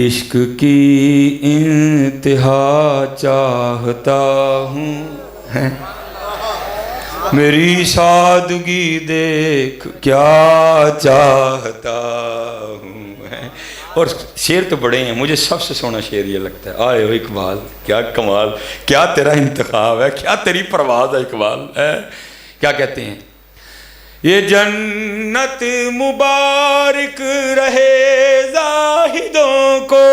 عشق کی انتہا چاہتا ہوں، میری سادگی دیکھ کیا چاہتا ہوں. اور شعر تو بڑے ہیں، مجھے سب سے سونا شعر یہ لگتا ہے، آئے ہو اقبال کیا کمال، کیا تیرا انتخاب ہے، کیا تیری پرواز ہے اقبال. کیا کہتے ہیں، یہ جنت مبارک رہے زاہدوں کو.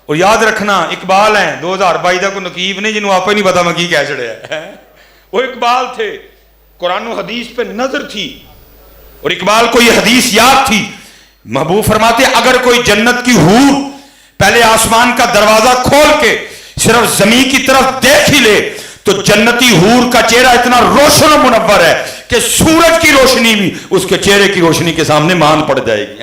اور یاد رکھنا اقبال ہیں 2022 دا کو نقیب نے جنہوں آپ ہی نہیں پتا میں کی کہہ چڑھے ہیں. وہ اقبال تھے، قرآن و حدیث پہ نظر تھی اور اقبال کو یہ حدیث یاد تھی. محبوب فرماتے اگر کوئی جنت کی حور پہلے آسمان کا دروازہ کھول کے صرف زمین کی طرف دیکھ ہی لے تو جنتی حور کا چہرہ اتنا روشن و منور ہے کہ سورج کی روشنی بھی اس کے چہرے کی روشنی کے سامنے مان پڑ جائے گی.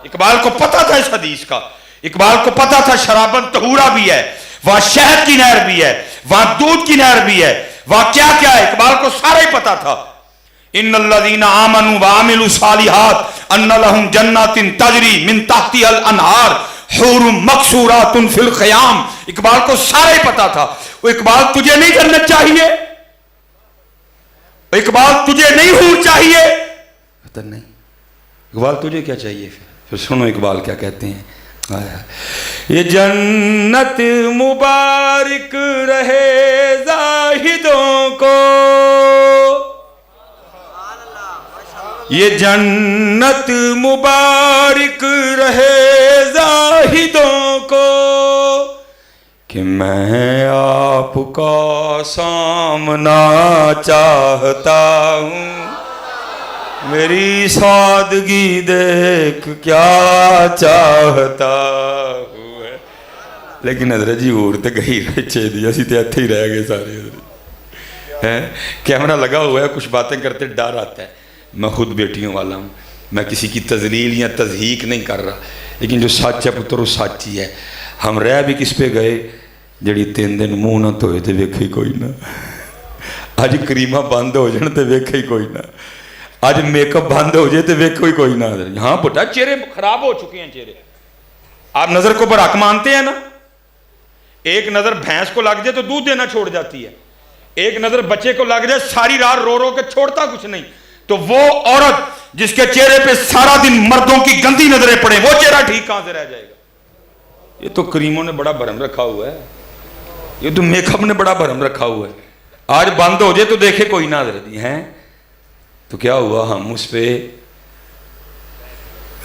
اقبال کو پتا تھا اس حدیث کا، اقبال کو پتا تھا شرابن طہورہ بھی ہے، وہاں شہد کی نہر بھی ہے، وہاں دودھ کی نہر بھی ہے، وہاں کیا کیا ہے، اقبال کو سارا ہی پتا تھا. ان الذین آمنوا وعملوا الصالحات ان لهم جنات تجری من تحتها الانہار حور مقصورات فی الخیام. اقبال کو سارا ہی پتا تھا. وہ اقبال تجھے نہیں جنت چاہیے، اقبال تجھے نہیں حور چاہیے، نہیں اقبال تجھے کیا چاہیے. پھر سنو اقبال کیا کہتے ہیں، یہ جنت مبارک رہے زاہدوں کو، یہ جنت مبارک رہے زاہدوں کو کہ میں آپ کا سامنا چاہتا ہوں، میری سادگی دیکھ کیا چاہتا ہوں. لیکن حضرت جی اور تے گئی رچے دی، اسی تے اتھے ہی رہ گئے سارے. حضرت کیمرہ لگا ہوا ہے، کچھ باتیں کرتے ڈر آتا ہے. میں خود بیٹیوں والا ہوں، میں کسی کی تذلیل یا تضحیق نہیں کر رہا، لیکن جو سچ ہے پتر وہ سچ ہی ہے. ہم رہ بھی کس پہ گئے جڑی 3 دن منہ نہ دھوئے تے ویکھے ہی کوئی نہ، اج کریمہ بند ہو جان تے ویکھے ہی کوئی نہ، اج میک اپ بند ہو جائے تے ویکھے ہی کوئی نہ. ہاں بٹا چہرے خراب ہو چکے ہیں چہرے. آپ نظر کو برحق مانتے ہیں نا، ایک نظر بھینس کو لگ جائے تو دودھ دینا چھوڑ جاتی ہے، ایک نظر بچے کو لگ جائے ساری رات رو رو کے چھوڑتا کچھ نہیں. تو وہ عورت جس کے چہرے پہ سارا دن مردوں کی گندی نظریں پڑیں وہ چہرہ ٹھیک کہاں سے رہ جائے گا. یہ تو کریموں نے بڑا بھرم رکھا ہوا ہے، یہ تو میک اپ نے بڑا بھرم رکھا ہوا ہے. آج بند ہو جائے تو دیکھے کوئی نہ حضرت جی ہیں تو کیا ہوا، ہم اس پہ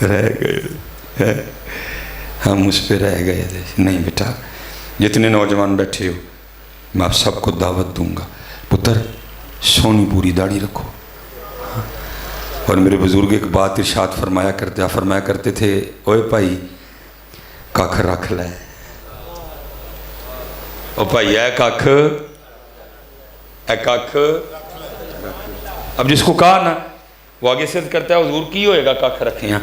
رہ گئے، ہم اس پہ رہ گئے. نہیں بیٹا، جتنے نوجوان بیٹھے ہو میں آپ سب کو دعوت دوں گا، پتر سونی پوری داڑھی رکھو، اور میرے بزرگ ایک بات ارشاد فرمایا کرتے تھے، اوے بھائی ککھ رکھ لے، او بھائی اے ککھ اب جس کو کہا نا وہ آگے سے کرتا ہے حضور کی ہوئے گا ککھ رکھے ہیں،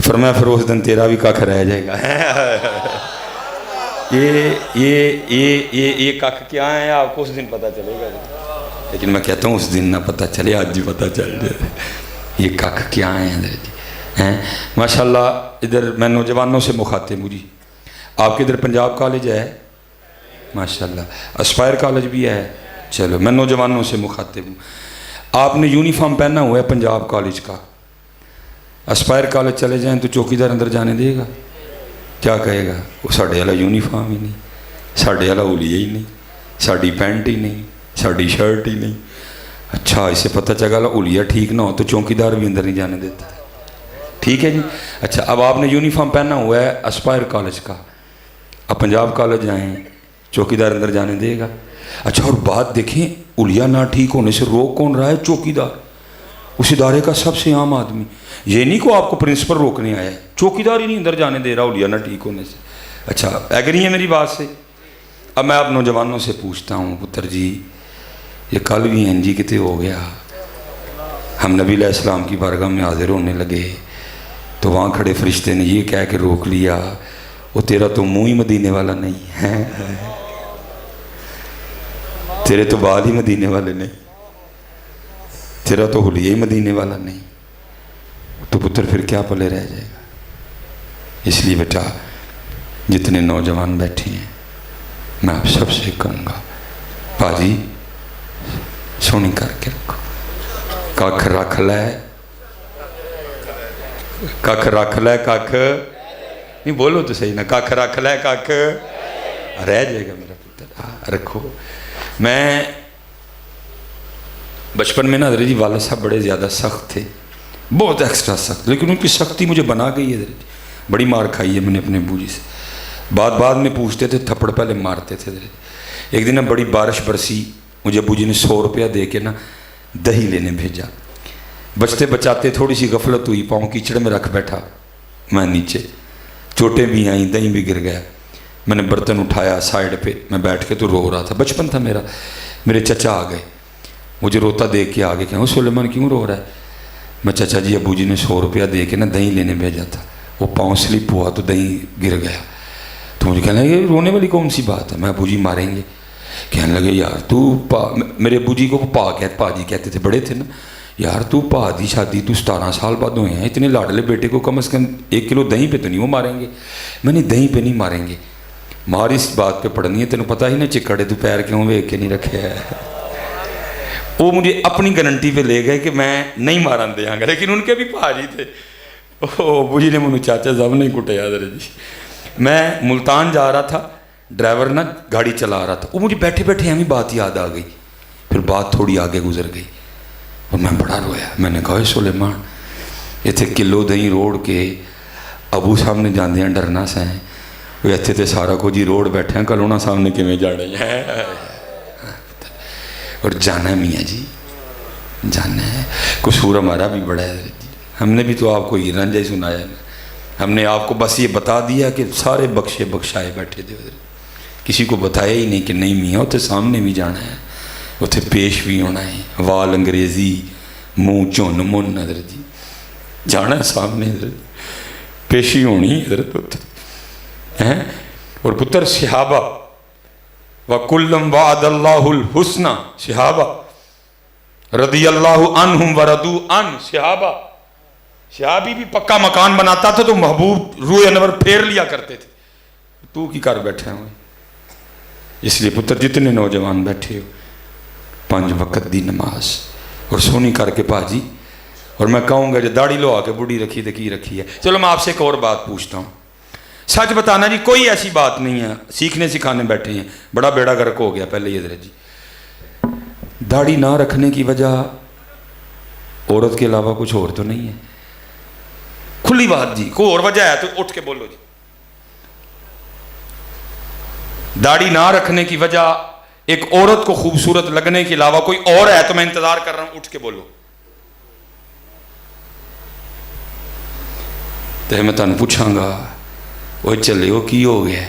فرمایا پھر اس دن تیرا بھی ککھ رہ جائے گا۔ یہ ککھ کیا ہے آپ کو اس دن پتہ چلے گا، لیکن میں کہتا ہوں اس دن نہ پتہ چلے، آج ہی پتہ چل جائے یہ ککھ کیا ہیں۔ ماشاءاللہ ادھر میں نوجوانوں سے مخاطب ہوں جی، آپ کے ادھر پنجاب کالج ہے ماشاءاللہ، اسپائر کالج بھی ہے، چلو میں نوجوانوں سے مخاطب ہوں۔ آپ نے یونیفارم پہنا ہوا ہے پنجاب کالج کا، اسپائر کالج چلے جائیں تو چوکیدار اندر جانے دے گا؟ کیا کہے گا؟ وہ ساڑھے والا یونیفارم ہی نہیں، ساڑھے والا اولیہ ہی نہیں، ساڑھی پینٹ ہی نہیں، ساڑھی شرٹ ہی نہیں۔ اچھا اسے پتہ چلا اولیہ ٹھیک نہ ہو تو چوکیدار بھی اندر نہیں جانے دیتا، ٹھیک ہے جی۔ اچھا اب آپ نے یونیفارم پہنا ہوا ہے اسپائر کالج کا، اب پنجاب کالج جائیں چوکیدار اندر جانے دے گا؟ اچھا اور بات دیکھیں، اولیاء نہ ٹھیک ہونے سے روک کون رہا ہے؟ چوکیدار، اس ادارے کا سب سے عام آدمی۔ یہ نہیں کہ آپ کو پرنسپل روکنے آیا ہے، چوکیدار ہی نہیں اندر جانے دے رہا اولیاء نہ ٹھیک ہونے سے۔ اچھا ایگری ہے میری بات سے؟ اب میں آپ نوجوانوں سے پوچھتا ہوں، پتر جی یہ کل بھی ہیں جی کتے ہو گیا، ہم نبی علیہ السلام کی بارگاہ میں حاضر ہونے لگے تو وہاں کھڑے فرشتے نے یہ کہہ کے روک لیا، وہ تیرا تو منہ ہی مدینے والا نہیں ہے، تیرے تو بال ہی مدینے والے نہیں، تیرا تو حلیہ ہی مدینے والا نہیں، تو پتر پھر کیا پلے رہ جائے گا؟ اس لیے بیٹا جتنے نوجوان بیٹھے ہیں میں آپ سب سے کہوں گا، باجی سونی کر کے رکھو، ککھ رکھ لے، ککھ رکھ لے، ککھ نہیں بولو تو صحیح نا، ککھ رکھ لے، ککھ رہ جائے گا میرا پتر، رکھو۔ میں بچپن میں نا حضرت جی والد صاحب بڑے زیادہ سخت تھے، بہت ایکسٹرا سخت، لیکن ان کی سختی مجھے بنا گئی ہے حضرت جی، بڑی مار کھائی ہے میں نے اپنے ابو جی سے، بعد میں پوچھتے تھے، تھپڑ پہلے مارتے تھے حضرت جی۔ ایک دن نا بڑی بارش برسی، مجھے ابو جی نے 100 روپیہ دے کے نا دہی لینے بھیجا، بچتے بچاتے تھوڑی سی غفلت ہوئی، پاؤں کیچڑ میں رکھ بیٹھا میں نیچے، چوٹیں بھی آئیں، دہی بھی گر گیا، میں نے برتن اٹھایا سائیڈ پہ، میں بیٹھ کے تو رو رہا تھا، بچپن تھا میرا، میرے چچا آ گئے، مجھے روتا دیکھ کے آگے کہیں سلیمان کیوں رو رہا ہے؟ میں چچا جی ابو جی نے 100 روپیہ دے کے نا دہی لینے بھیجا تھا، وہ پاؤں سلپ ہوا تو دہی گر گیا، تو مجھے کہنے لگے رونے والی کون سی بات ہے؟ میں ابو جی ماریں گے؟ کہنے لگے یار تو میرے ابو جی کو پا جی کہتے تھے، بڑے تھے نا، یار تو پا دی شادی تو 17 سال بعد ہوئے ہیں، اتنے لاڈلے بیٹے کو کم از کم 1 کلو دہی پہ تو نہیں وہ ماریں گے؟ میں نے دہی پہ نہیں ماریں گے، مار اس بات پہ پڑنی ہے، تینوں پتہ ہی نا چکڑے تو پیر کیوں ویک کے نہیں رکھے ہے۔ وہ مجھے اپنی گارنٹی پہ لے گئے کہ میں نہیں مارن دیا گا، لیکن ان کے بھی پاجی تھے، ابو جی نے مجھے چاچا صاحب نہیں کٹیا حضرت جی۔ میں ملتان جا رہا تھا، ڈرائیور نا گاڑی چلا رہا تھا، وہ مجھے بیٹھے بیٹھے ہمیں بات یاد آ گئی، پھر بات تھوڑی آگے گزر گئی اور میں بڑا رویا، میں نے کہا سلیمان اتنے کلو دہی روڑ کے ابو سامنے جاندے ہیں ڈرنا سا ہے، وہ اتنے تو سارا کو جی روڑ بیٹھے ہیں، کل انہوں سامنے کیویں جانے ہیں، اور جانا ہے میاں جی، جانا ہے، قصور ہمارا بھی بڑا ہے، ہم نے بھی تو آپ کو ہی رنجا ہی سنایا ہے، ہم نے آپ کو بس یہ بتا دیا کہ سارے بخشے بخشائے بیٹھے تھے، کسی کو بتایا ہی نہیں کہ نہیں میاں اتنے سامنے بھی جانا ہے، اتنے پیش بھی ہونا ہے، وال انگریزی منہ چون من حضرت جی، جانا ہے سامنے حضرت، پیشی ہونی حضرت ہے۔ اور پتر صحابہ وَكُلًّا وَعَدَ اللَّهُ الْحُسْنَى، صحابہ رضی اللہ عنہم وَرَضُوا عَنْهُ، صحابی بھی پکا مکان بناتا تھا تو محبوب روح انور پھیر لیا کرتے تھے، تو کی کر بیٹھے ہوئے۔ اس لیے پتر جتنے نوجوان بیٹھے ہو 5 وقت دی نماز اور سونی کر کے پاجی، اور میں کہوں گا جو داڑھی لو آ کے بڑھی رکھی تھے کی رکھی ہے۔ چلو میں آپ سے ایک اور بات پوچھتا ہوں، سچ بتانا جی، کوئی ایسی بات نہیں ہے، سیکھنے سکھانے بیٹھے ہیں، بڑا بیڑا گرک ہو گیا پہلے یہ حضرت جی، داڑھی نہ رکھنے کی وجہ عورت کے علاوہ کچھ اور تو نہیں ہے؟ کھلی بات جی، کوئی اور وجہ ہے تو اٹھ کے بولو جی۔ داڑھی نہ رکھنے کی وجہ ایک عورت کو خوبصورت لگنے کے علاوہ کوئی اور ہے تو میں انتظار کر رہا ہوں، اٹھ کے بولو۔ تو میں تمہیں پوچھاں گا وہ چلے وہ کی ہو گیا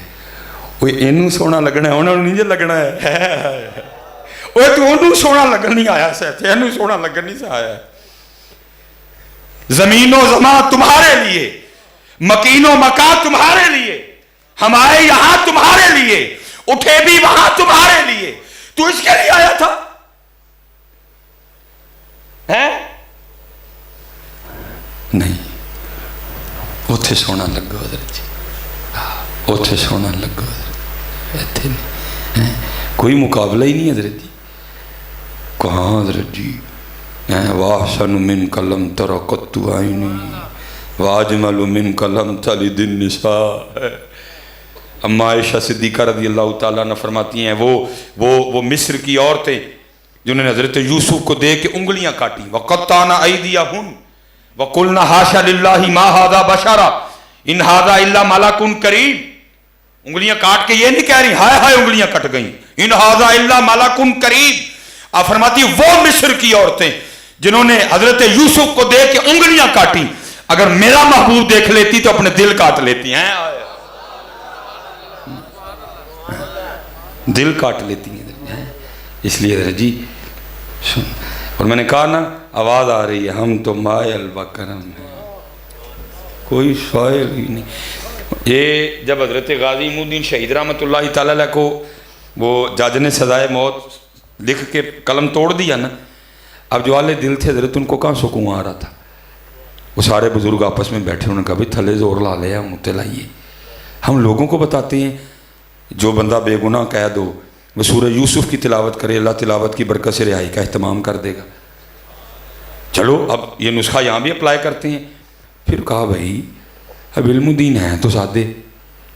وہ اینوں سونا لگنا ہے انہوں نے نہیں لگنا ہے وہ تو انہوں سونا لگن نہیں آیا سے اینوں سونا لگن نہیں سے آیا ہے زمین و زمان تمہارے لیے مکین و مکان تمہارے لیے ہم آئے یہاں تمہارے لیے اٹھے بھی وہاں تمہارے لیے تو اس کے لیے آیا تھا نہیں اتھے سونا لگو حضرت جی اتھے سونا لگو حضرت کوئی مقابلہ ہی نہیں حضرت جی کہاں حضرت جی وَأَحْسَنُ مِنْكَ لَمْ تَرَ قَطُّ عَيْنِي وَأَجْمَلُ مِنْكَ لَمْ تَلِدِ النِّسَاء اما عائشہ صدیقہ رضی اللہ تعالیٰ عنہ فرماتی ہیں وہ مصر کی عورتیں جنہوں نے حضرت یوسف کو دیکھ کے انگلیاں کاٹی وَقَطَّعْنَ أَيْدِيَهُنَّ وَقُلْنَا حَاشَ لِلَّهِ مَا هَذَا بَشَرًا إِنْ هَذَا إِلَّا مَلَكٌ كَرِيمٌ انگلیاں کاٹ کے یہ نہیں کہہ رہی ہائے ہائے انگلیاں کٹ گئیں إِنْ هَذَا إِلَّا مَلَكٌ كَرِيمٌ آپ فرماتی وہ مصر کی عورتیں جنہوں نے حضرت یوسف کو دیکھ کے انگلیاں کاٹی اگر میرا محبوب دیکھ لیتی تو اپنے دل کاٹ لیتی ہیں دل کاٹ لیتی ہیں اس لیے حضرت جی اور میں نے کہا نا آواز آ رہی ہے ہم تو مائل بکرم ہیں کوئی شائل ہی نہیں یہ جب حضرت غازی الدین شہید رحمۃ اللہ تعالیٰ علیہ کو وہ جج نے سزائے موت لکھ کے قلم توڑ دیا نا اب جو والے دل تھے حضرت ان کو کہاں سکون آ رہا تھا وہ سارے بزرگ آپس میں بیٹھے انہوں نے کہا بھی تھلے زور لا لیا ہم اتنے لائیے ہم لوگوں کو بتاتے ہیں جو بندہ بے گناہ قید ہو وہ سورہ یوسف کی تلاوت کرے اللہ تلاوت کی برکت سے رہائی کا اہتمام کر دے گا چلو اب یہ نسخہ یہاں بھی اپلائی کرتے ہیں پھر کہا بھائی اب علم الدین ہیں تو سادے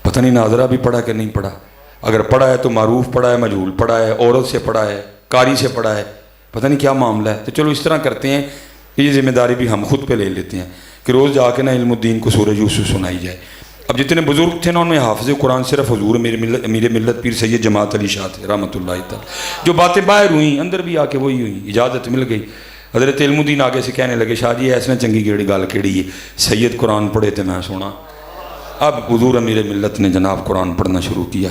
پتہ نہیں ناظرہ بھی پڑھا کہ نہیں پڑھا اگر پڑھا ہے تو معروف پڑھا ہے مجہول پڑھا ہے عورت سے پڑھا ہے قاری سے پڑھا ہے پتہ نہیں کیا معاملہ ہے تو چلو اس طرح کرتے ہیں کہ یہ ذمہ داری بھی ہم خود پہ لے لیتے ہیں کہ روز جا کے نا علم الدین کو سورہ یوسف سنائی جائے اب جتنے بزرگ تھے نا ان میں حافظ قرآن صرف حضور امیر ملت پیر سید جماعت علی شاہ تھے رحمۃ اللہ تعالی جو باتیں باہر ہوئیں اندر بھی آ کے وہی ہوئیں اجازت مل گئی حضرت علم الدین آگے سے کہنے لگے شاہ جی ایسا چنگی گیڑی گال کیڑی ہے سید قرآن پڑھے تھے میں سونا اب حضور امیر ملت نے جناب قرآن پڑھنا شروع کیا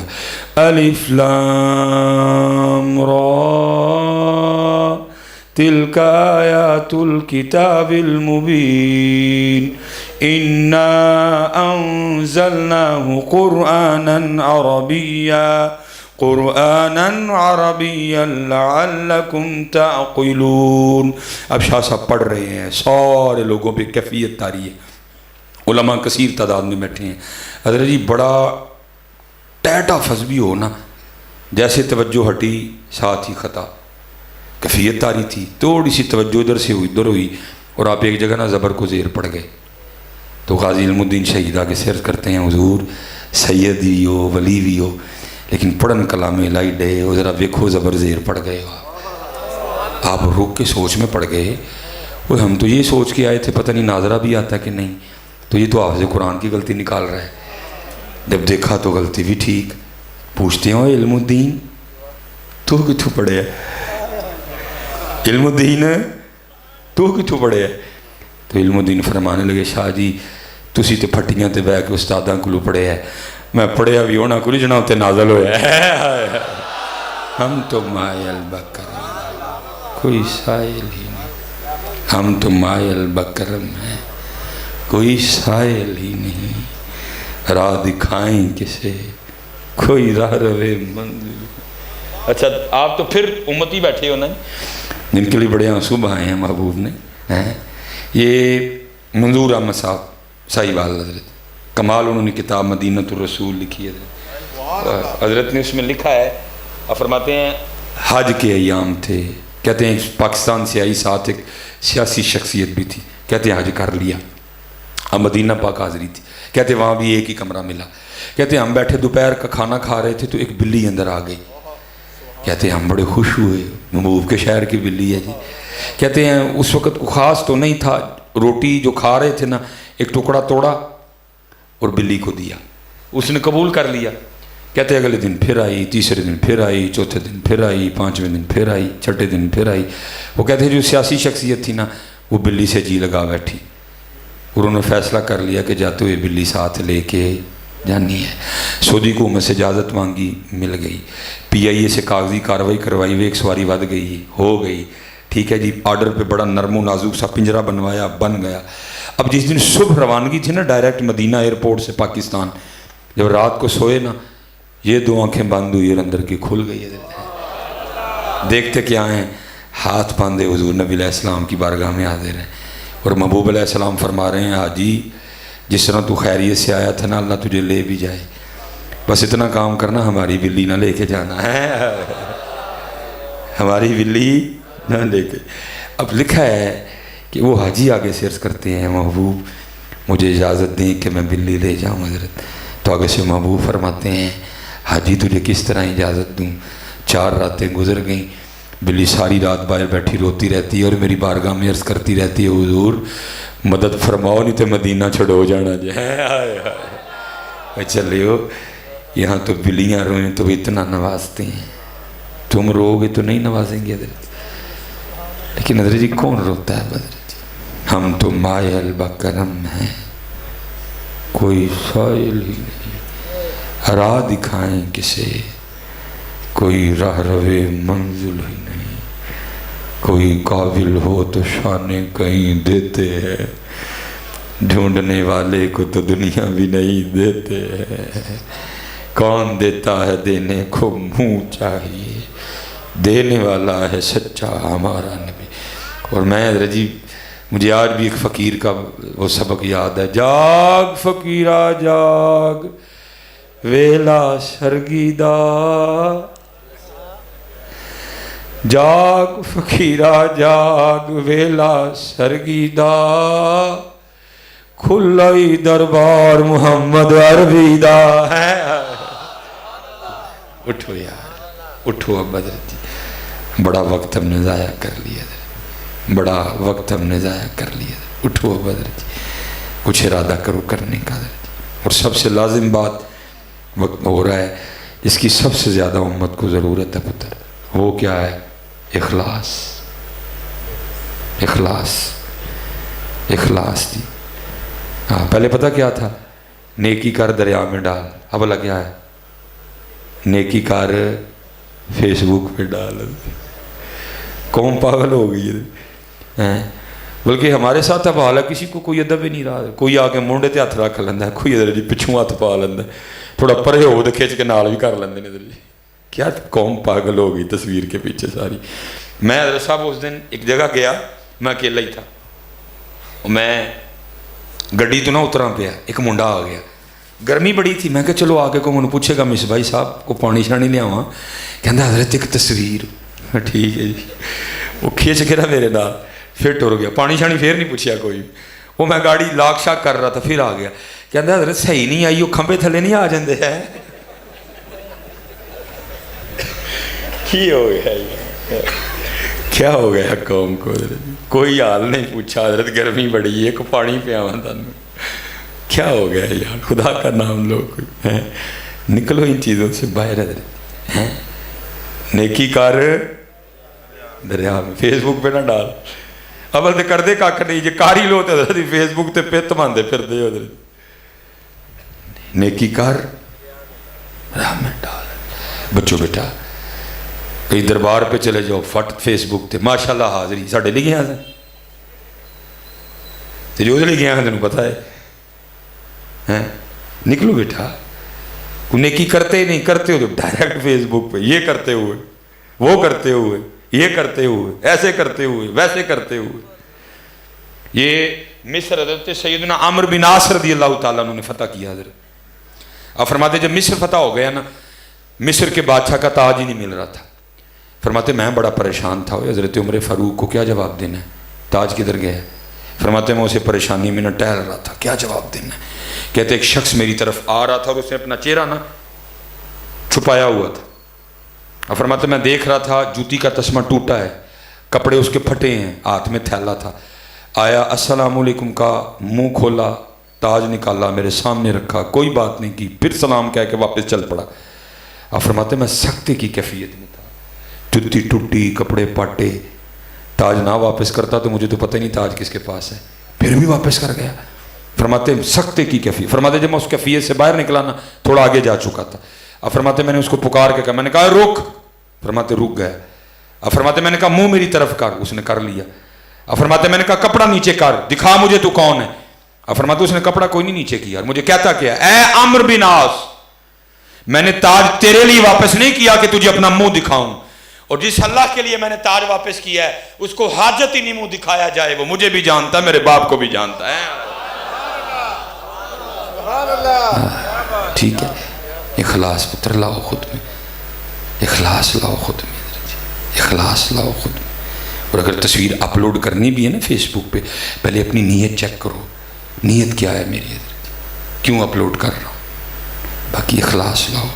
الف لام را تلک آیات الکتاب المبین انا انزلناه قرآنا عربیا لعلکم تعقلون اب شاہ صاحب پڑھ رہے ہیں سارے لوگوں پہ کیفیت طاری ہے علماء کثیر تعداد میں بیٹھے ہیں حضرت جی بڑا ٹیٹا فض بھی ہو نا جیسے توجہ ہٹی ساتھ ہی خطا کیفیت طاری تھی تھوڑی سی توجہ ادھر سے ہوئی ادھر ہوئی اور آپ ایک جگہ نا زبر کو زیر پڑ گئے تو غازی علم الدین شہید آگے سیر کرتے ہیں حضور سید بھی ہو ولی بھی ہو لیکن پڑھن کلام الہی ڈے وہ ذرا ویکھو زبر زیر پڑ گئے ہو آپ رک کے سوچ میں پڑ گئے وہ ہم تو یہ سوچ کے آئے تھے پتہ نہیں ناظرہ بھی آتا کہ نہیں تو یہ تو حافظ قرآن کی غلطی نکال رہا ہے جب دیکھا تو غلطی بھی ٹھیک پوچھتے ہو علم الدین تو کتوں پڑھے ہے علم الدین تو کتوں پڑھے ہے تو علم الدین فرمانے لگے شاہ جی تسی تے پھٹیاں تے بہ کے استاداں کولو پڑھے ہے میں پڑھیا بھی ہونا کوئی جنا تے نازل ہویا ہے ہم تو مائل بکرم کوئی سائل ہی نہیں ہم تو مائل بکرم ہیں کوئی سائل ہی نہیں راہ دکھائیں کسے کوئی راہ روے منزل اچھا آپ تو پھر امتی بیٹھے ہو نا جن کے لیے بڑے آنسو بہائے ہیں محبوب نے یہ منظور احمد صاحب صاحب حضرت کمال انہوں نے کتاب مدینۃ الرسول لکھی ہے حضرت نے اس میں لکھا ہے اور فرماتے ہیں حج کے ایام تھے کہتے ہیں پاکستان سے آئی ساتھ ایک سیاسی شخصیت بھی تھی کہتے ہیں حج کر لیا اب مدینہ پاک حاضری تھی کہتے وہاں بھی ایک ہی کمرہ ملا کہتے ہم بیٹھے دوپہر کا کھانا کھا رہے تھے تو ایک بلی اندر آ گئی کہتے ہم بڑے خوش ہوئے محبوب کے شہر کی بلی ہے جی کہتے ہیں اس وقت خاص تو نہیں تھا روٹی جو کھا رہے تھے نا ایک ٹکڑا توڑا اور بلی کو دیا اس نے قبول کر لیا کہتے اگلے دن پھر آئی تیسرے دن پھر آئی چوتھے دن پھر آئی پانچویں دن پھر آئی چھٹے دن پھر آئی وہ کہتے جو سیاسی شخصیت تھی نا وہ بلی سے جی لگا بیٹھی اور انہوں نے فیصلہ کر لیا کہ جاتے ہوئے بلی ساتھ لے کے جانی ہے۔ سعودی حکومت سے اجازت مانگی، مل گئی۔ پی آئی اے سے کاغذی کارروائی کروائی ہوئی، ایک سواری ود گئی، ہو گئی، ٹھیک ہے جی۔ آرڈر پہ بڑا نرم و نازک سا پنجرہ بنوایا، بن گیا۔ اب جس دن صبح روانگی تھی نا ڈائریکٹ مدینہ ایئرپورٹ سے پاکستان، جب رات کو سوئے نا، یہ دو آنکھیں بند ہوئی اور اندر کی کھل گئی ہے۔ دیکھتے کیا ہیں؟ ہاتھ باندھے حضور نبی علیہ السلام کی بارگاہ میں حاضر ہیں، اور محبوب علیہ السلام فرما رہے ہیں حاجی جس طرح تو خیریت سے آیا تھا نا اللہ تجھے لے بھی جائے، بس اتنا کام کرنا ہماری بلی نہ لے کے جانا ہے، ہماری بلی نہ لے کے۔ اب لکھا ہے کہ وہ حاجی آگے سے عرض کرتے ہیں محبوب مجھے اجازت دیں کہ میں بلی لے جاؤں حضرت، تو آگے سے محبوب فرماتے ہیں حاجی تجھے کس طرح اجازت دوں؟ 4 راتیں گزر گئیں، بلی ساری رات باہر بیٹھی روتی رہتی ہے اور میری بارگاہ میں عرض کرتی رہتی ہے حضور مدد فرماؤ نہیں تو مدینہ چھڑو جانا جائے۔ چلے ہو یہاں تو بلیاں روئیں تو اتنا نوازتے ہیں، تم رو گے تو نہیں نوازیں گے حضرت، لیکن حضرت جی کون روتا ہے حضرت جی؟ ہم تو مائل بکرم ہیں، کوئی سائل ہی نہیں، راہ دکھائیں کسے، کوئی راہ روے منزل ہی نہیں، کوئی قابل ہو تو شانے کہیں دیتے ہیں، ڈھونڈنے والے کو تو دنیا بھی نہیں دیتے ہیں، کون دیتا ہے دینے کو منہ چاہیے، دینے والا ہے سچا ہمارا نبی۔ اور میں حضرت جی مجھے آج بھی ایک فقیر کا وہ سبق یاد ہے، جاگ فقیرہ جاگ ویلا سرگیدہ، جاگ فقیرہ جاگ ویلا سرگیدہ، کھلائی دربار محمد عربی دا ہے۔ اٹھو یار اٹھو اب حضرت جی، بڑا وقت ہم نے ضائع کر لیا، بڑا وقت ہم نے ضائع کر لیا، اٹھو اب حضرت جی، کچھ ارادہ کرو کرنے کا حضرت جی۔ اور سب سے لازم بات وقت ہو رہا ہے جس کی سب سے زیادہ امت کو ضرورت ہے پتر، وہ کیا ہے؟ اخلاص، اخلاص، اخلاص جی۔ ہاں پہلے پتہ کیا تھا؟ نیکی کر دریا میں ڈال، اب اللہ کیا ہے؟ نیکی کر فیس بک پہ ڈال۔ قوم پاگل ہو گئی ہے، بلکہ ہمارے ساتھ اب حال ہے کسی کو کوئی ادب ہی نہیں رہا، کوئی آ کے مونڈے تے ہاتھ رکھ لینا ہے، کوئی ادھر جی پچھوں ہاتھ پا لینا ہے، تھوڑا پرے ہو تو کھچ کے نال بھی کر لیندے نے ادھر جی۔ کیا قوم پاگل ہو گئی تصویر کے پیچھے ساری۔ میں حضرت صاحب اس دن ایک جگہ گیا، میں اکیلا ہی تھا، میں گڈی تو نہ اترا پیا، ایک منڈا آ گیا، گرمی بڑی تھی، میں کہ چلو آگے کو منو پوچھے گا مس بھائی صاحب کو پانی شانی لے آواں، کہندا حضرت ایک تصویر، ٹھیک ہے جی، وہ کھینچ کے نا میرے نال پھر ٹر گیا، پانی شانی پھر نہیں پوچھا کوئی، وہ میں گاڑی لاک شاک کر رہا تھا، پھر آ گیا، کہندا حضرت صحیح نہیں آئی، وہ کھمبے تھلے نہیں آ جاندے ہے۔ کی ہو گیا، کیا ہو گیا قوم کو؟ کوئی حال نہیں پوچھا، حضرت گرمی بڑی ہے کو پانی پیاواں تانوں، کیا ہو گیا یار؟ خدا کا نام لو، نکلو ان چیزوں سے باہر حضرت۔ نیکی کر دریا میں، فیس بک پہ نہ ڈال، اول تو کردے کھ نہیں جی، کار ہی لو تو حضرت فیس بک تے پت ماندے پھر دے حضرت۔ نیکی کر راہ میں ڈال۔ بچوں بیٹا کئی دربار پہ چلے جاؤ، فٹ فیس بک تے ماشاءاللہ حاضری ساڑھے لے گیا تھا، تے جو لے گیا تینوں پتہ ہے، نکلو بیٹا، نیکی کرتے ہی نہیں، کرتے ہو تو ڈائریکٹ فیس بک پہ یہ کرتے ہوئے، وہ کرتے ہوئے، یہ کرتے ہوئے، ایسے کرتے ہوئے، ویسے کرتے ہوئے۔ یہ مصر حضرت سیدنا عمرو بن عاص رضی اللہ تعالیٰ عنہ نے فتح کیا حضرت، آپ فرماتے جب مصر فتح ہو گیا نا، مصر کے بادشاہ کا تاج ہی نہیں مل رہا تھا، فرماتے میں بڑا پریشان تھا، حضرت عمر فاروق کو کیا جواب دینا ہے، تاج کدھر گیا ہے؟ فرماتے میں اسے پریشانی میں نہ ٹہل رہا تھا، کیا جواب دینا ہے؟ کہتے ایک شخص میری طرف آ رہا تھا اور اس نے اپنا چہرہ نا چھپایا ہوا تھا، اور فرماتے میں دیکھ رہا تھا جوتی کا تسمہ ٹوٹا ہے، کپڑے اس کے پھٹے ہیں، ہاتھ میں تھیلا تھا، آیا السلام علیکم کا، منہ کھولا، تاج نکالا میرے سامنے رکھا، کوئی بات نہیں کی، پھر سلام کہہ کے واپس چل پڑا۔ آپ فرماتے میں سختے کی کیفیت میں تھا، جوتی ٹوٹی، کپڑے پاٹے، تاج نہ واپس کرتا تو مجھے تو پتہ ہی نہیں تاج کس کے پاس ہے، پھر بھی واپس کر گیا۔ فرماتے سختے کی کیفیت، فرماتے جب میں اس کیفیت سے باہر نکلا نا تھوڑا آگے جا چکا تھا، اب فرماتے میں نے اس کو پکار کے کہا، میں نے کہا رک، فرماتے رک گیا، اب فرماتے میں نے کہا منہ میری طرف کر، اس نے کر لیا، اب فرماتے میں نے کہا کپڑا نیچے کر، دکھا مجھے تو کون ہے، اب فرماتے اس نے کپڑا کوئی نہیں نیچے کیا، مجھے کہتا کیا اے عمرو بن عاص، میں نے تاج تیرے لیے واپس نہیں کیا کہ تجھے اپنا منہ دکھاؤں، اور جس اللہ کے لیے میں نے تاج واپس کیا ہے اس کو حاجت ہی نہیں منہ دکھایا جائے، وہ مجھے بھی جانتا ہے، میرے باپ کو بھی جانتا ہے۔ ٹھیک ہے، اخلاص پتر لاؤ خود میں، اخلاص لاؤ خود میں، اخلاص لاؤ خود میں۔ اور اگر تصویر اپلوڈ کرنی بھی ہے نا فیس بک پہ، پہلے اپنی نیت چیک کرو، نیت کیا ہے میری، کیوں اپلوڈ کر رہا ہوں، باقی اخلاص لاؤ۔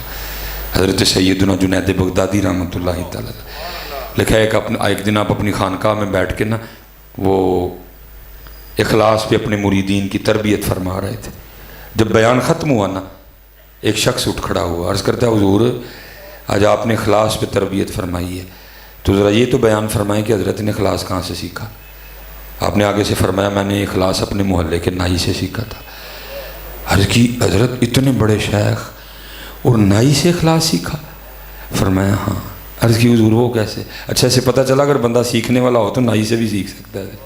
حضرت سیدنا جنید بغدادی رحمۃ اللہ تعالیٰ لکھا ہے کہ ایک دن آپ اپنی خانقاہ میں بیٹھ کے نا وہ اخلاص پہ اپنے مریدین کی تربیت فرما رہے تھے، جب بیان ختم ہوا نا ایک شخص اٹھ کھڑا ہوا، عرض کرتا ہے حضور آج آپ نے اخلاص پہ تربیت فرمائی ہے تو ذرا یہ تو بیان فرمائیں کہ حضرت نے اخلاص کہاں سے سیکھا؟ آپ نے آگے سے فرمایا میں نے اخلاص اپنے محلے کے نائی سے سیکھا تھا۔ عرض کی حضرت اتنے بڑے شیخ اور نائی سے اخلاص سیکھا؟ فرمایا ہاں۔ عرض کی حضور وہ کیسے؟ اچھا اسے پتہ چلا اگر بندہ سیکھنے والا ہو تو نائی سے بھی سیکھ سکتا ہے،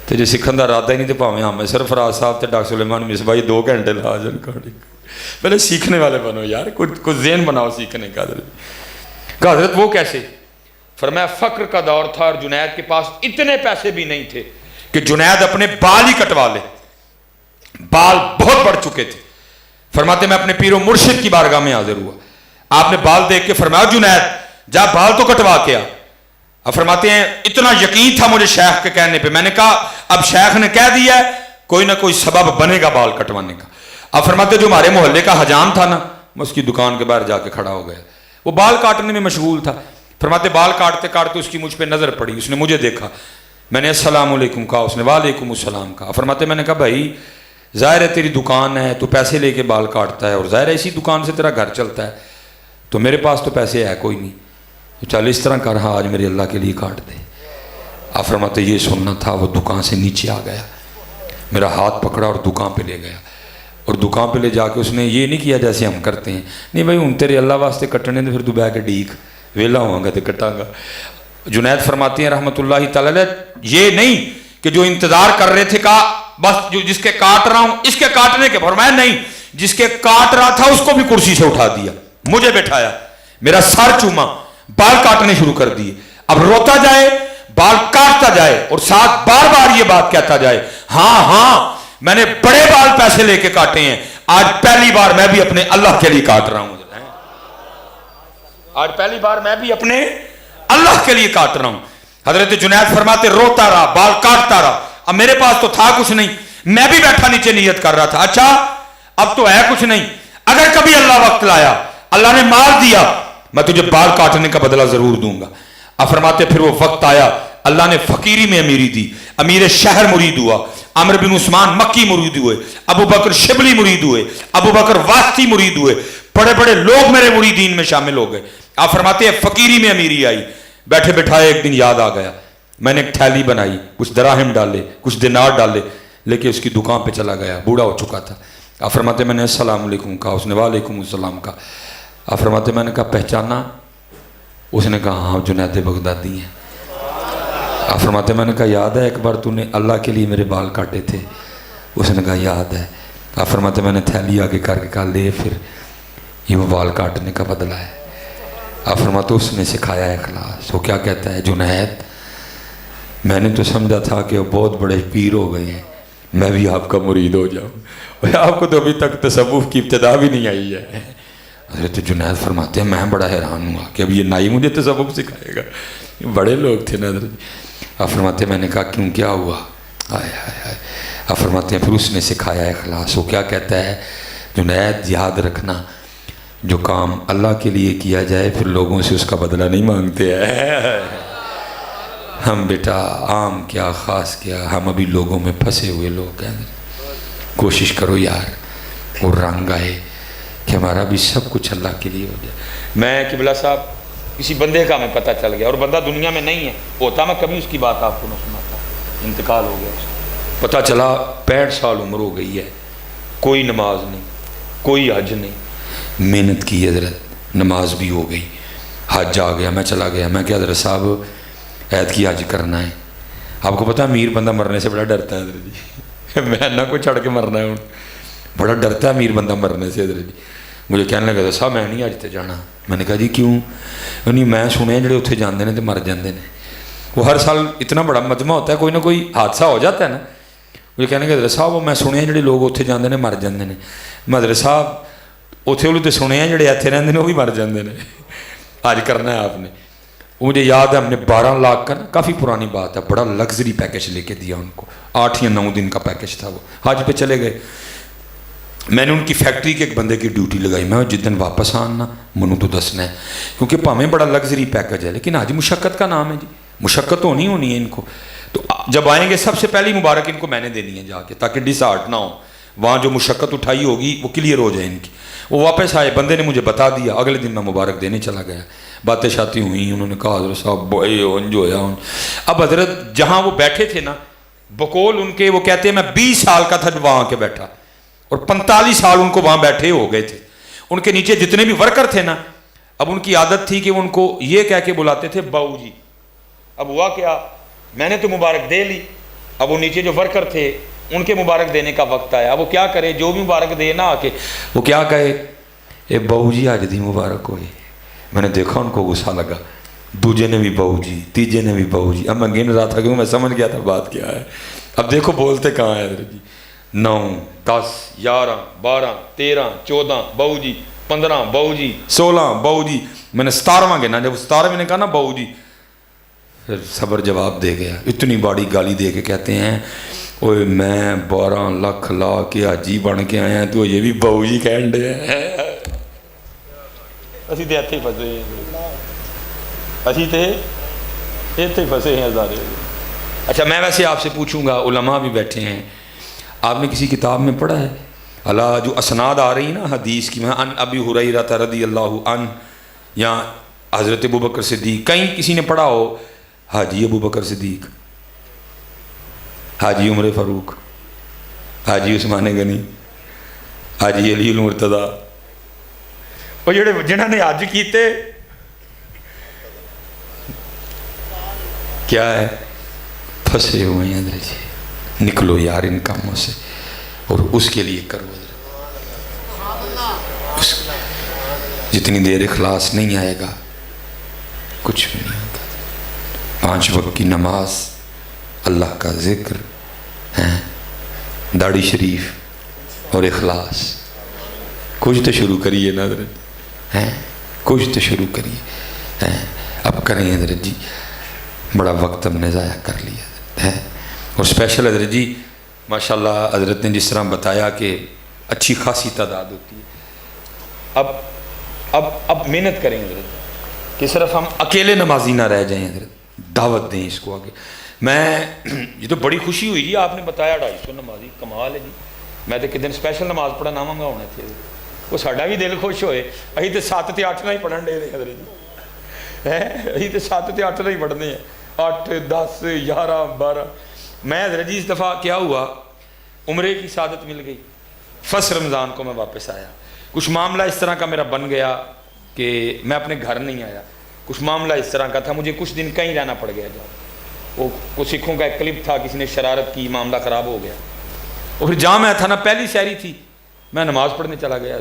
تو جو سکھن دا ارادہ ہی نہیں تو پاویں ہم سرفراز صاحب تے ڈاکٹر سلیمان مصباح 2 گھنٹے لا جان کھڑی، پہلے سیکھنے والے بنو یار، کچھ ذہن بناؤ سیکھنے کا۔ کہا حضرت وہ کیسے؟ فرمایا فقر کا دور تھا اور جنید کے پاس اتنے پیسے بھی نہیں تھے کہ جنید اپنے بال ہی کٹوا لے، بال بہت بڑھ چکے تھے۔ فرماتے میں اپنے پیر و مرشد کی بارگاہ میں حاضر ہوا، آپ نے بال دیکھ کے فرمایا جنید جا بال تو کٹوا کے آ۔ اب فرماتے ہیں اتنا یقین تھا مجھے شیخ کے کہنے پہ، میں نے کہا اب شیخ نے کہہ دیا ہے کوئی نہ کوئی سبب بنے گا بال کٹوانے کا۔ اب فرماتے جو ہمارے محلے کا حجام تھا نا میں اس کی دکان کے باہر جا کے کھڑا ہو گیا، وہ بال کاٹنے میں مشغول تھا۔ فرماتے بال کاٹتے کاٹتے اس کی مجھ پہ نظر پڑی، اس نے مجھے دیکھا، میں نے السلام علیکم کہا، اس نے وعلیکم السلام کہا۔ فرماتے میں نے کہا بھائی ظاہر ہے تیری دکان ہے تو پیسے لے کے بال کاٹتا ہے اور ظاہر ہے اسی دکان سے تیرا گھر چلتا ہے، تو میرے پاس تو پیسے ہے کوئی نہیں، تو چل اس طرح کر ہاں آج میرے اللہ کے لیے کاٹ دے۔ آپ فرماتے یہ سننا تھا، وہ دکان سے نیچے آ گیا، میرا ہاتھ پکڑا اور دکان پہ لے گیا، اور دکان پہ لے جا کے اس نے یہ نہیں کیا جیسے ہم کرتے ہیں، نہیں بھائی ہوں تیرے اللہ واسطے کٹنے تو پھر تو بہ کے ڈیک ویلا ہوں گا تو کٹاں گا۔ جنید فرماتے ہیں رحمۃ اللہ تعالی علیہ یہ نہیں کہ جو انتظار کر رہے تھے کہا بس جو جس کے کاٹ رہا ہوں اس کے کاٹنے کے، فرمایا نہیں جس کے کاٹ رہا تھا اس کو بھی کرسی سے اٹھا دیا، مجھے بٹھایا، میرا سر چوما، بال کاٹنے شروع کر دیے، اب روتا جائے بال کاٹتا جائے اور ساتھ بار بار یہ بات کہتا جائے ہاں ہاں میں نے بڑے بال پیسے لے کے کاٹے ہیں، آج پہلی بار میں بھی اپنے اللہ کے لیے کاٹ رہا ہوں، آج پہلی بار میں بھی اپنے اللہ کے لیے کاٹ رہا ہوں۔ حضرت جنید فرماتے روتا رہا بال کاٹتا رہا، اب میرے پاس تو تھا کچھ نہیں، میں بھی بیٹھا نیچے نیت کر رہا تھا اچھا اب تو ہے کچھ نہیں، اگر کبھی اللہ وقت لایا اللہ نے مال دیا میں تجھے بال کاٹنے کا بدلہ ضرور دوں گا۔ اب فرماتے پھر وہ وقت آیا اللہ نے فقیری میں امیری دی، امیر شہر مرید ہوا، عمرو بن عثمان مکی مرید ہوئے، ابو بکر شبلی مرید ہوئے، ابو بکر واسطی مرید ہوئے، بڑے بڑے لوگ میرے مریدین میں شامل ہو گئے۔ آپ فرماتے ہیں فقیری میں امیری آئی، بیٹھے بٹھائے ایک دن یاد آ گیا، میں نے ایک تھیلی بنائی، کچھ دراہم ڈالے کچھ دینار ڈالے، لے کے اس کی دکان پہ چلا گیا، بوڑھا ہو چکا تھا۔ آپ فرماتے میں نے السلام علیکم کہا، اس نے وعلیکم السلام کہا۔ آپ فرماتے میں نے کہا پہچانا؟ اس نے کہا ہاں جنید بغدادی ہیں۔ آپ فرماتے میں نے کہا یاد ہے ایک بار تو نے اللہ کے لیے میرے بال کاٹے تھے؟ اس نے کہا یاد ہے۔ آپ فرماتے میں نے تھیلی آگے کر کے کہا لے پھر یہ وہ بال کاٹنے کا بدلہ ہے۔ آپ فرماتے اس نے سکھایا ہے اخلاص، وہ کیا کہتا ہے جنید میں نے تو سمجھا تھا کہ وہ بہت بڑے پیر ہو گئے ہیں، میں بھی آپ کا مرید ہو جاؤں، اور آپ کو تو ابھی تک تصوف کی ابتدا بھی نہیں آئی ہے۔ حضرت جنید فرماتے ہیں میں بڑا حیران ہوا کہ اب یہ نائی مجھے تصوف سکھائے گا، بڑے لوگ تھے نا حضرت۔ آپ فرماتے ہیں میں نے کہا کیوں کیا ہوا؟ آئے آئے آئے۔ آپ فرماتے ہیں پھر اس نے سکھایا ہے اخلاص، وہ کیا کہتا ہے جنید یاد رکھنا جو کام اللہ کے لیے کیا جائے پھر لوگوں سے اس کا بدلہ نہیں مانگتے ہیں۔ ہم بیٹا عام کیا خاص کیا، ہم ابھی لوگوں میں پھنسے ہوئے لوگ ہیں۔ کوشش کرو یار وہ رنگ آئے کہ ہمارا بھی سب کچھ اللہ کے لیے ہو جائے۔ میں قبلہ صاحب کسی بندے کا ہمیں پتہ چل گیا اور بندہ دنیا میں نہیں ہے، ہوتا میں کبھی اس کی بات آپ کو نہ سناتا، انتقال ہو گیا اس کا۔ پتہ چلا 65 سال عمر ہو گئی ہے، کوئی نماز نہیں، کوئی حج نہیں. محنت کی حضرت، نماز بھی ہو گئی، حج آ گیا. میں چلا گیا، میں کہ حضرت صاحب عید کی حج کرنا ہے. آپ کو پتہ ہے امیر بندہ مرنے سے بڑا ڈرتا ہے حضرت جی. میں نہ کوئی چڑھ کے مرنا ہے، بڑا ڈرتا ہے امیر بندہ مرنے سے حضرت جی. مجھے کہنے لگا صاحب میں نہیں حج تے جانا. میں نے کہا جی کیوں؟ نہیں میں سنے جڑے اتنے جاندے نے تو مر جاندے نے. وہ ہر سال اتنا بڑا مجمع ہوتا ہے، کوئی نہ کوئی حادثہ ہو جاتا ہے نا. مجھے کہنے لگا حضرت صاحب وہ میں سنے جڑے لوگ اتنے جاندے نے مر جاندے نے. میں حضرت صاحب اتنے والے تو سنے ہیں جڑے اتنے رہندے نے وہ بھی مر جاندے نے. حج کرنا ہے آپ نے. مجھے یاد ہے ہم نے 12 لاکھ کا نا، کافی پرانی بات ہے، بڑا لگژری پیکج لے کے دیا ان کو. 8 یا 9 دن کا پیکج تھا. وہ حج پہ چلے گئے. میں نے ان کی فیکٹری کے ایک بندے کی ڈیوٹی لگائی. میں جس دن واپس آنا منو تو دسنا ہے، کیونکہ پاویں بڑا لگژری پیکج ہے لیکن حج مشقت کا نام ہے جی. مشقت ہونی ہے ان کو. تو جب آئیں گے سب سے پہلی مبارک ان کو میں نے دینی ہے جا کے، تاکہ ڈس آرٹ نہ ہو. وہاں جو مشقت اٹھائی ہوگی وہ کلیئر ہو جائے ان کی. وہ واپس آئے، بندے نے مجھے بتا دیا. اگلے دن میں مبارک دینے چلا گیا. باتیں شاتی ہوئیں، انہوں نے کہا حضرت صاحب جو ہے. اب حضرت جہاں وہ بیٹھے تھے نا، بقول ان کے، وہ کہتے ہیں میں 20 سال کا تھا جب وہاں کے بیٹھا، اور 45 سال ان کو وہاں بیٹھے ہو گئے تھے. ان کے نیچے جتنے بھی ورکر تھے نا، اب ان کی عادت تھی کہ وہ ان کو یہ کہہ کے بلاتے تھے باؤ جی. اب ہوا کیا، میں نے تو مبارک دے لی، اب وہ نیچے جو ورکر تھے ان کے مبارک دینے کا وقت آیا. اب وہ کیا کرے، جو بھی مبارک دے نا آ کے وہ کیا کہے، اے باؤ جی آج دی مبارک ہوئی. میں نے دیکھا ان کو غصہ لگا. دوجے نے بھی باؤ جی، تیجے نے بھی باؤ جی. اب میں گن رہا تھا کہ میں سمجھ گیا تھا بات کیا ہے. اب دیکھو بولتے کہاں ہے حضرت جی. 9 10 11 12 13 14 باؤ جی، 15 باؤ جی، 16 باؤ جی. میں نے 17واں گنا. جب 17ویں نے کہا نا باؤ جی، پھر صبر جواب دے گیا. اتنی بڑی گالی دے کے کہتے ہیں اوے میں 12 لاکھ لا کے حاجی بن کے آیا تو یہ بھی باؤ جی کہن ڈے ہیں. اسی تے اتھے پھسے ہیں، اسی تے اتھے پھسے ہیں ہزارے. اچھا میں ویسے آپ سے پوچھوں گا، علماء بھی بیٹھے ہیں، آپ نے کسی کتاب میں پڑھا ہے اللہ جو اسناد آ رہی نا حدیث کی، میں ان ابی ہریرہ رضی اللہ عنہ یا حضرت ابو بکر صدیق، کہیں کسی نے پڑھا ہو حاجی ابو بکر صدیق، حاجی عمر فاروق، حاجی عثمان غنی، حاجی علی المرتضی، وہ جنہوں نے حج کیتے کیا ہے پھنسے ہوئے ہیں حضرت جی. نکلو یار ان کاموں سے اور اس کے لیے کرو حضرت. جتنی دیر اخلاص نہیں آئے گا کچھ بھی نہیں ہوگا. 5 وقت کی نماز، اللہ کا ذکر ہے، داڑھی شریف اور اخلاص. کچھ تو شروع کریے نا حضرت، ہیں کچھ تو شروع کریے. ہیں اب کریں حضرت جی، بڑا وقت ہم نے ضائع کر لیا ہے. اور اسپیشل حضرت جی ماشاءاللہ حضرت نے جس طرح بتایا کہ اچھی خاصی تعداد ہوتی ہے. اب محنت کریں حضرت کہ صرف ہم اکیلے نمازی نہ رہ جائیں حضرت، دعوت دیں اس کو آگے. میں یہ تو بڑی خوشی ہوئی جی، آپ نے بتایا 250 نمازی، کمال ہے جی. میں تو کدن اسپیشل نماز پڑھنا منگا ہونا تھے، وہ ساڈا بھی دل خوش ہوئے. اہی تو 7 تے 8 ہی پڑھن ڈے حضرت جی، اہی تو 7 تے 8 ہی پڑھنے ہیں، 8 10 11 12. میں حضرت جی اس دفعہ کیا ہوا، عمرے کی سعادت مل گئی. فرسٹ رمضان کو میں واپس آیا. کچھ معاملہ اس طرح کا میرا بن گیا کہ میں اپنے گھر نہیں آیا. کچھ معاملہ اس طرح کا تھا، مجھے کچھ دن کہیں رہنا پڑ گیا. وہ کچھ سکھوں کا ایک کلپ تھا، کسی نے شرارت کی، معاملہ خراب ہو گیا. اور پھر جہاں میں تھا نا، پہلی سحری تھی، میں نماز پڑھنے چلا گیا.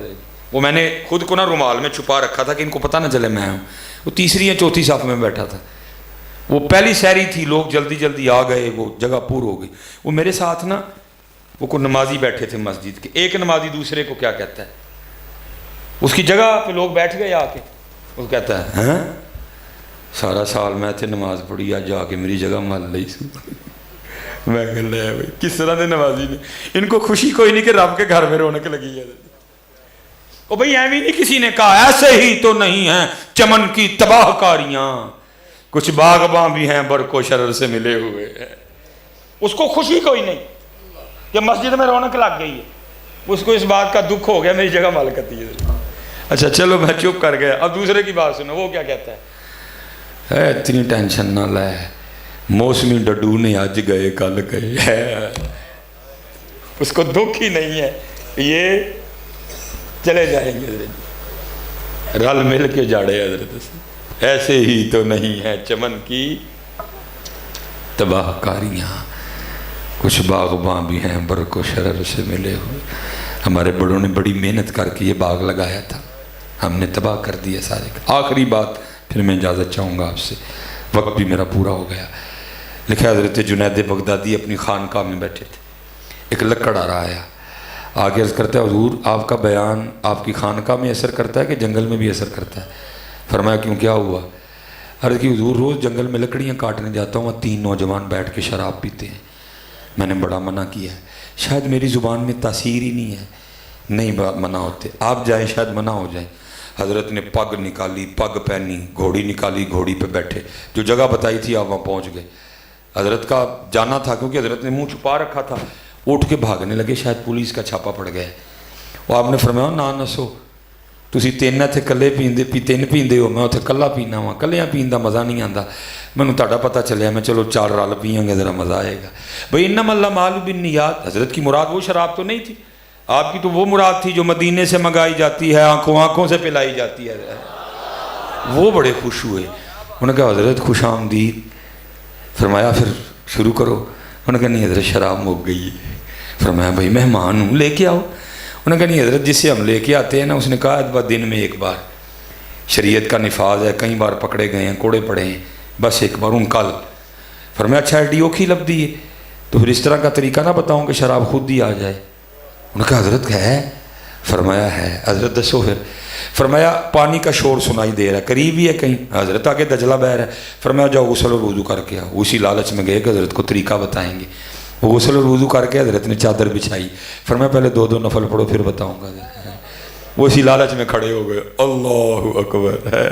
وہ میں نے خود کو نا رومال میں چھپا رکھا تھا کہ ان کو پتہ نہ چلے میں ہوں. وہ 3 یا 4 صف میں بیٹھا تھا. وہ پہلی سحری تھی، لوگ جلدی جلدی آ گئے، وہ جگہ پور ہو گئی. وہ میرے ساتھ نا وہ کوئی نمازی بیٹھے تھے مسجد کے. ایک نمازی دوسرے کو کیا کہتا ہے، اس کی جگہ پہ لوگ بیٹھ گئے آ کے. وہ کہتا ہے ہاں سارا سال میں تے نماز پڑھی، آج جا کے میری جگہ مل لئی. میں کہ لے بھائی کس طرح دے نمازی نے، ان کو خوشی کوئی نہیں کہ رب کے گھر میں رونق لگی ہے. او بھائی ایویں نہیں کسی نے کہا، ایسے ہی تو نہیں ہیں چمن کی تباہ کاریاں، کچھ باغباں بھی ہیں برق و شرر سے ملے ہوئے ہیں. اس کو خوشی کوئی نہیں کہ مسجد میں رونق لگ گئی ہے، اس کو اس بات کا دکھ ہو گیا میری جگہ مال کرتی ہے. اچھا چلو میں چپ کر گیا. اب دوسرے کی بات سنو، وہ کیا کہتا ہے، اتنی ٹینشن نہ لے، موسمی ڈڈو نے آج گئے کل گئے. اس کو دکھ ہی نہیں ہے، یہ چلے جائیں گے حضرت، رل مل کے جاڑے حضرت سے، ایسے ہی تو نہیں ہے چمن کی تباہ کاریاں، کچھ باغباں بھی ہیں برق و شرر سے ملے ہوئے۔ ہمارے بڑوں نے بڑی محنت کر کے یہ باغ لگایا تھا، ہم نے تباہ کر دیا سارے۔ آخری بات پھر میں اجازت چاہوں گا آپ سے، وقت بھی میرا پورا ہو گیا۔ لکھا حضرت جنید بغدادی اپنی خانقاہ میں بیٹھے تھے، ایک لکڑ آ رہا آیا، آگے عرض کرتا ہے حضور آپ کا بیان آپ کی خانقاہ میں اثر کرتا ہے کہ جنگل میں بھی اثر کرتا ہے؟ فرمایا کیوں، کیا ہوا؟ عرض کی حضور روز جنگل میں لکڑیاں کاٹنے جاتا ہوں، وہاں 3 نوجوان بیٹھ کے شراب پیتے ہیں، میں نے بڑا منع کیا ہے، شاید میری زبان میں تاثیر ہی نہیں ہے، نہیں منع ہوتے، آپ جائیں شاید منع ہو جائیں۔ حضرت نے پگ نکالی، پگ پہنی، گھوڑی نکالی، گھوڑی پہ بیٹھے، جو جگہ بتائی تھی آپ وہاں پہنچ گئے۔ حضرت کا جانا تھا کیونکہ حضرت نے منہ چھپا رکھا تھا، اٹھ کے بھاگنے لگے، شاید پولیس کا چھاپا پڑ گیا۔ وہ آپ نے فرمایا نہ نسو، تسی 3 اتنے کلے پیندے 3 پیندے ہو، میں اتنے کلا پینا وا، کلیاں پین دا مزہ نہیں آتا، مینوں تہاڈا پتہ چلیا، میں چلو 4 رل پیئیں گے ذرا مزہ آئے گا۔ بھئی انما الاعمال بالنیات، حضرت کی مراد وہ شراب تو نہیں تھی، آپ کی تو وہ مراد تھی جو مدینے سے منگائی جاتی ہے، آنکھوں سے پلائی جاتی ہے۔ وہ بڑے خوش ہوئے، انہوں نے کہا حضرت خوش آمدید۔ فرمایا پھر شروع کرو، انہوں نے کہا نہیں حضرت شراب مک گئی ہے۔ فرمایا بھائی مہمان ہوں لے کے آؤ۔ انہوں نے کہا نہیں حضرت جسے ہم لے کے آتے ہیں نا، اس نے کہا ادبا دن میں 1 بار، شریعت کا نفاذ ہے، کئی بار پکڑے گئے ہیں، کوڑے پڑے ہیں، بس 1 بار، ان کل۔ فرمایا اچھا ایڈی اوکھی لب دی ہے، تو پھر اس طرح کا طریقہ نہ بتاؤں کہ شراب خود ہی آ جائے۔ انہوں نے کہا حضرت ہے؟ فرمایا ہے۔ حضرت دسو پھر۔ فرمایا پانی کا شور سنائی دے رہا ہے، قریب ہی ہے کہیں؟ حضرت آگے دجلہ بہہ رہا ہے۔ فرمایا جاؤ غسل اور وضو کر کے آؤ۔ اسی لالچ میں گئے کہ حضرت کو طریقہ بتائیں گے، وہ غسل اور وضو کر کے حضرت نے چادر بچھائی، فرمایا پہلے 2 نفل پڑھو پھر بتاؤں گا۔ وہ اسی لالچ میں کھڑے ہو گئے، اللہ اکبر ہے۔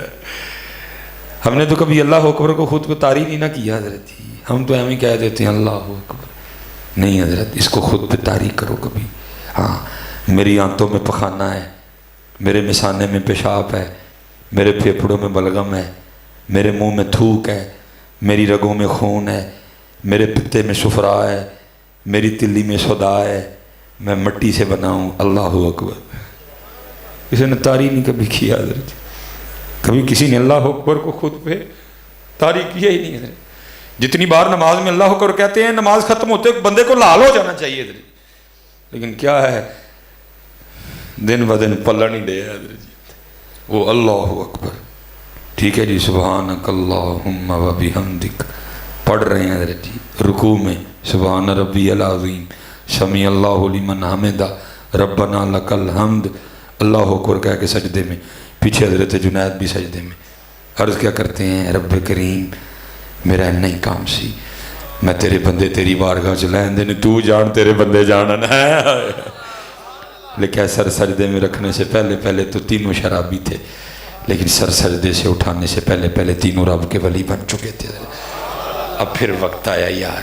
ہم نے تو کبھی اللہ اکبر کو خود کو طاری نہیں نہ کیا حضرت جی، ہم تو ہمیں کہہ دیتے ہیں اللہ اکبر، نہیں حضرت اس کو خود پہ طاری کرو کبھی۔ ہاں میری آنتوں میں پخانہ ہے، میرے مثانے میں پیشاب ہے، میرے پھیپھڑوں میں بلغم ہے، میرے منہ میں تھوک ہے، میری رگوں میں خون ہے، میرے پتے میں صفرا ہے، میری تلی میں صدا ہے، میں مٹی سے بنا ہوں، اللہ اکبر۔ کسی نے طاری نہیں کبھی کیا حضرت، کبھی کسی نے اللہ اکبر کو خود پہ طاری کیا ہی نہیں حضرت۔ جتنی بار نماز میں اللہ اکبر کہتے ہیں، نماز ختم ہوتے بندے کو لال ہو جانا چاہیے حضرت، لیکن کیا ہے دن بدن پلن ہی دے حضرت جی، وہ اللہ اکبر۔ ٹھیک ہے جی، سبحانک اللہم و بحمدک پڑھ رہے ہیں حضرت جی، رکوع میں سبحان ربی العظیم سمیع اللہ لمن حمدہ ربنا لک الحمد، اللہ اکبر کہہ کے سجدے میں، پیچھے حضرت جنید بھی سجدے میں عرض کیا کرتے ہیں، رب کریم میرا نہیں کام سی، میں تیرے بندے تیری بارگاہ چ لین دے، تو جان تیرے بندے جانن ہے۔ لیکن سر سجدے میں رکھنے سے پہلے تو 3 شرابی تھے، لیکن سر سجدے سے اٹھانے سے پہلے 3 رب کے ولی بن چکے تھے۔ اب پھر وقت آیا یار،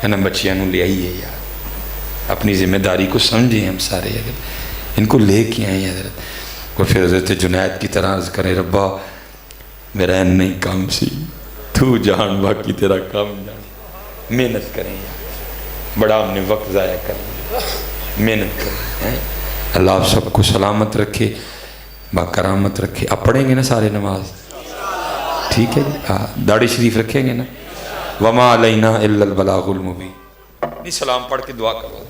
ہے نا، بچیاں نو لے آئیے یار، اپنی ذمہ داری کو سمجھیں ہم سارے، اگر ان کو لے کے آئیں حضرت کو، پھر حضرت جنید کی طرح عرض کریں ربا میرا نہیں کام سی، تو جان باقی تیرا کام جان۔ محنت کریں یار، بڑا ہم نے وقت ضائع کر لیا، محنت کریں۔ اللہ آپ سب کو سلامت رکھے، باکرامت رکھے۔ آپ پڑھیں گے نا سارے نماز؟ ٹھیک ہے جی، ہاں داڑھی شریف رکھیں گے نا؟ وما علینا الا البلاغ المبین۔ سلام پڑھ کے دعا کرو۔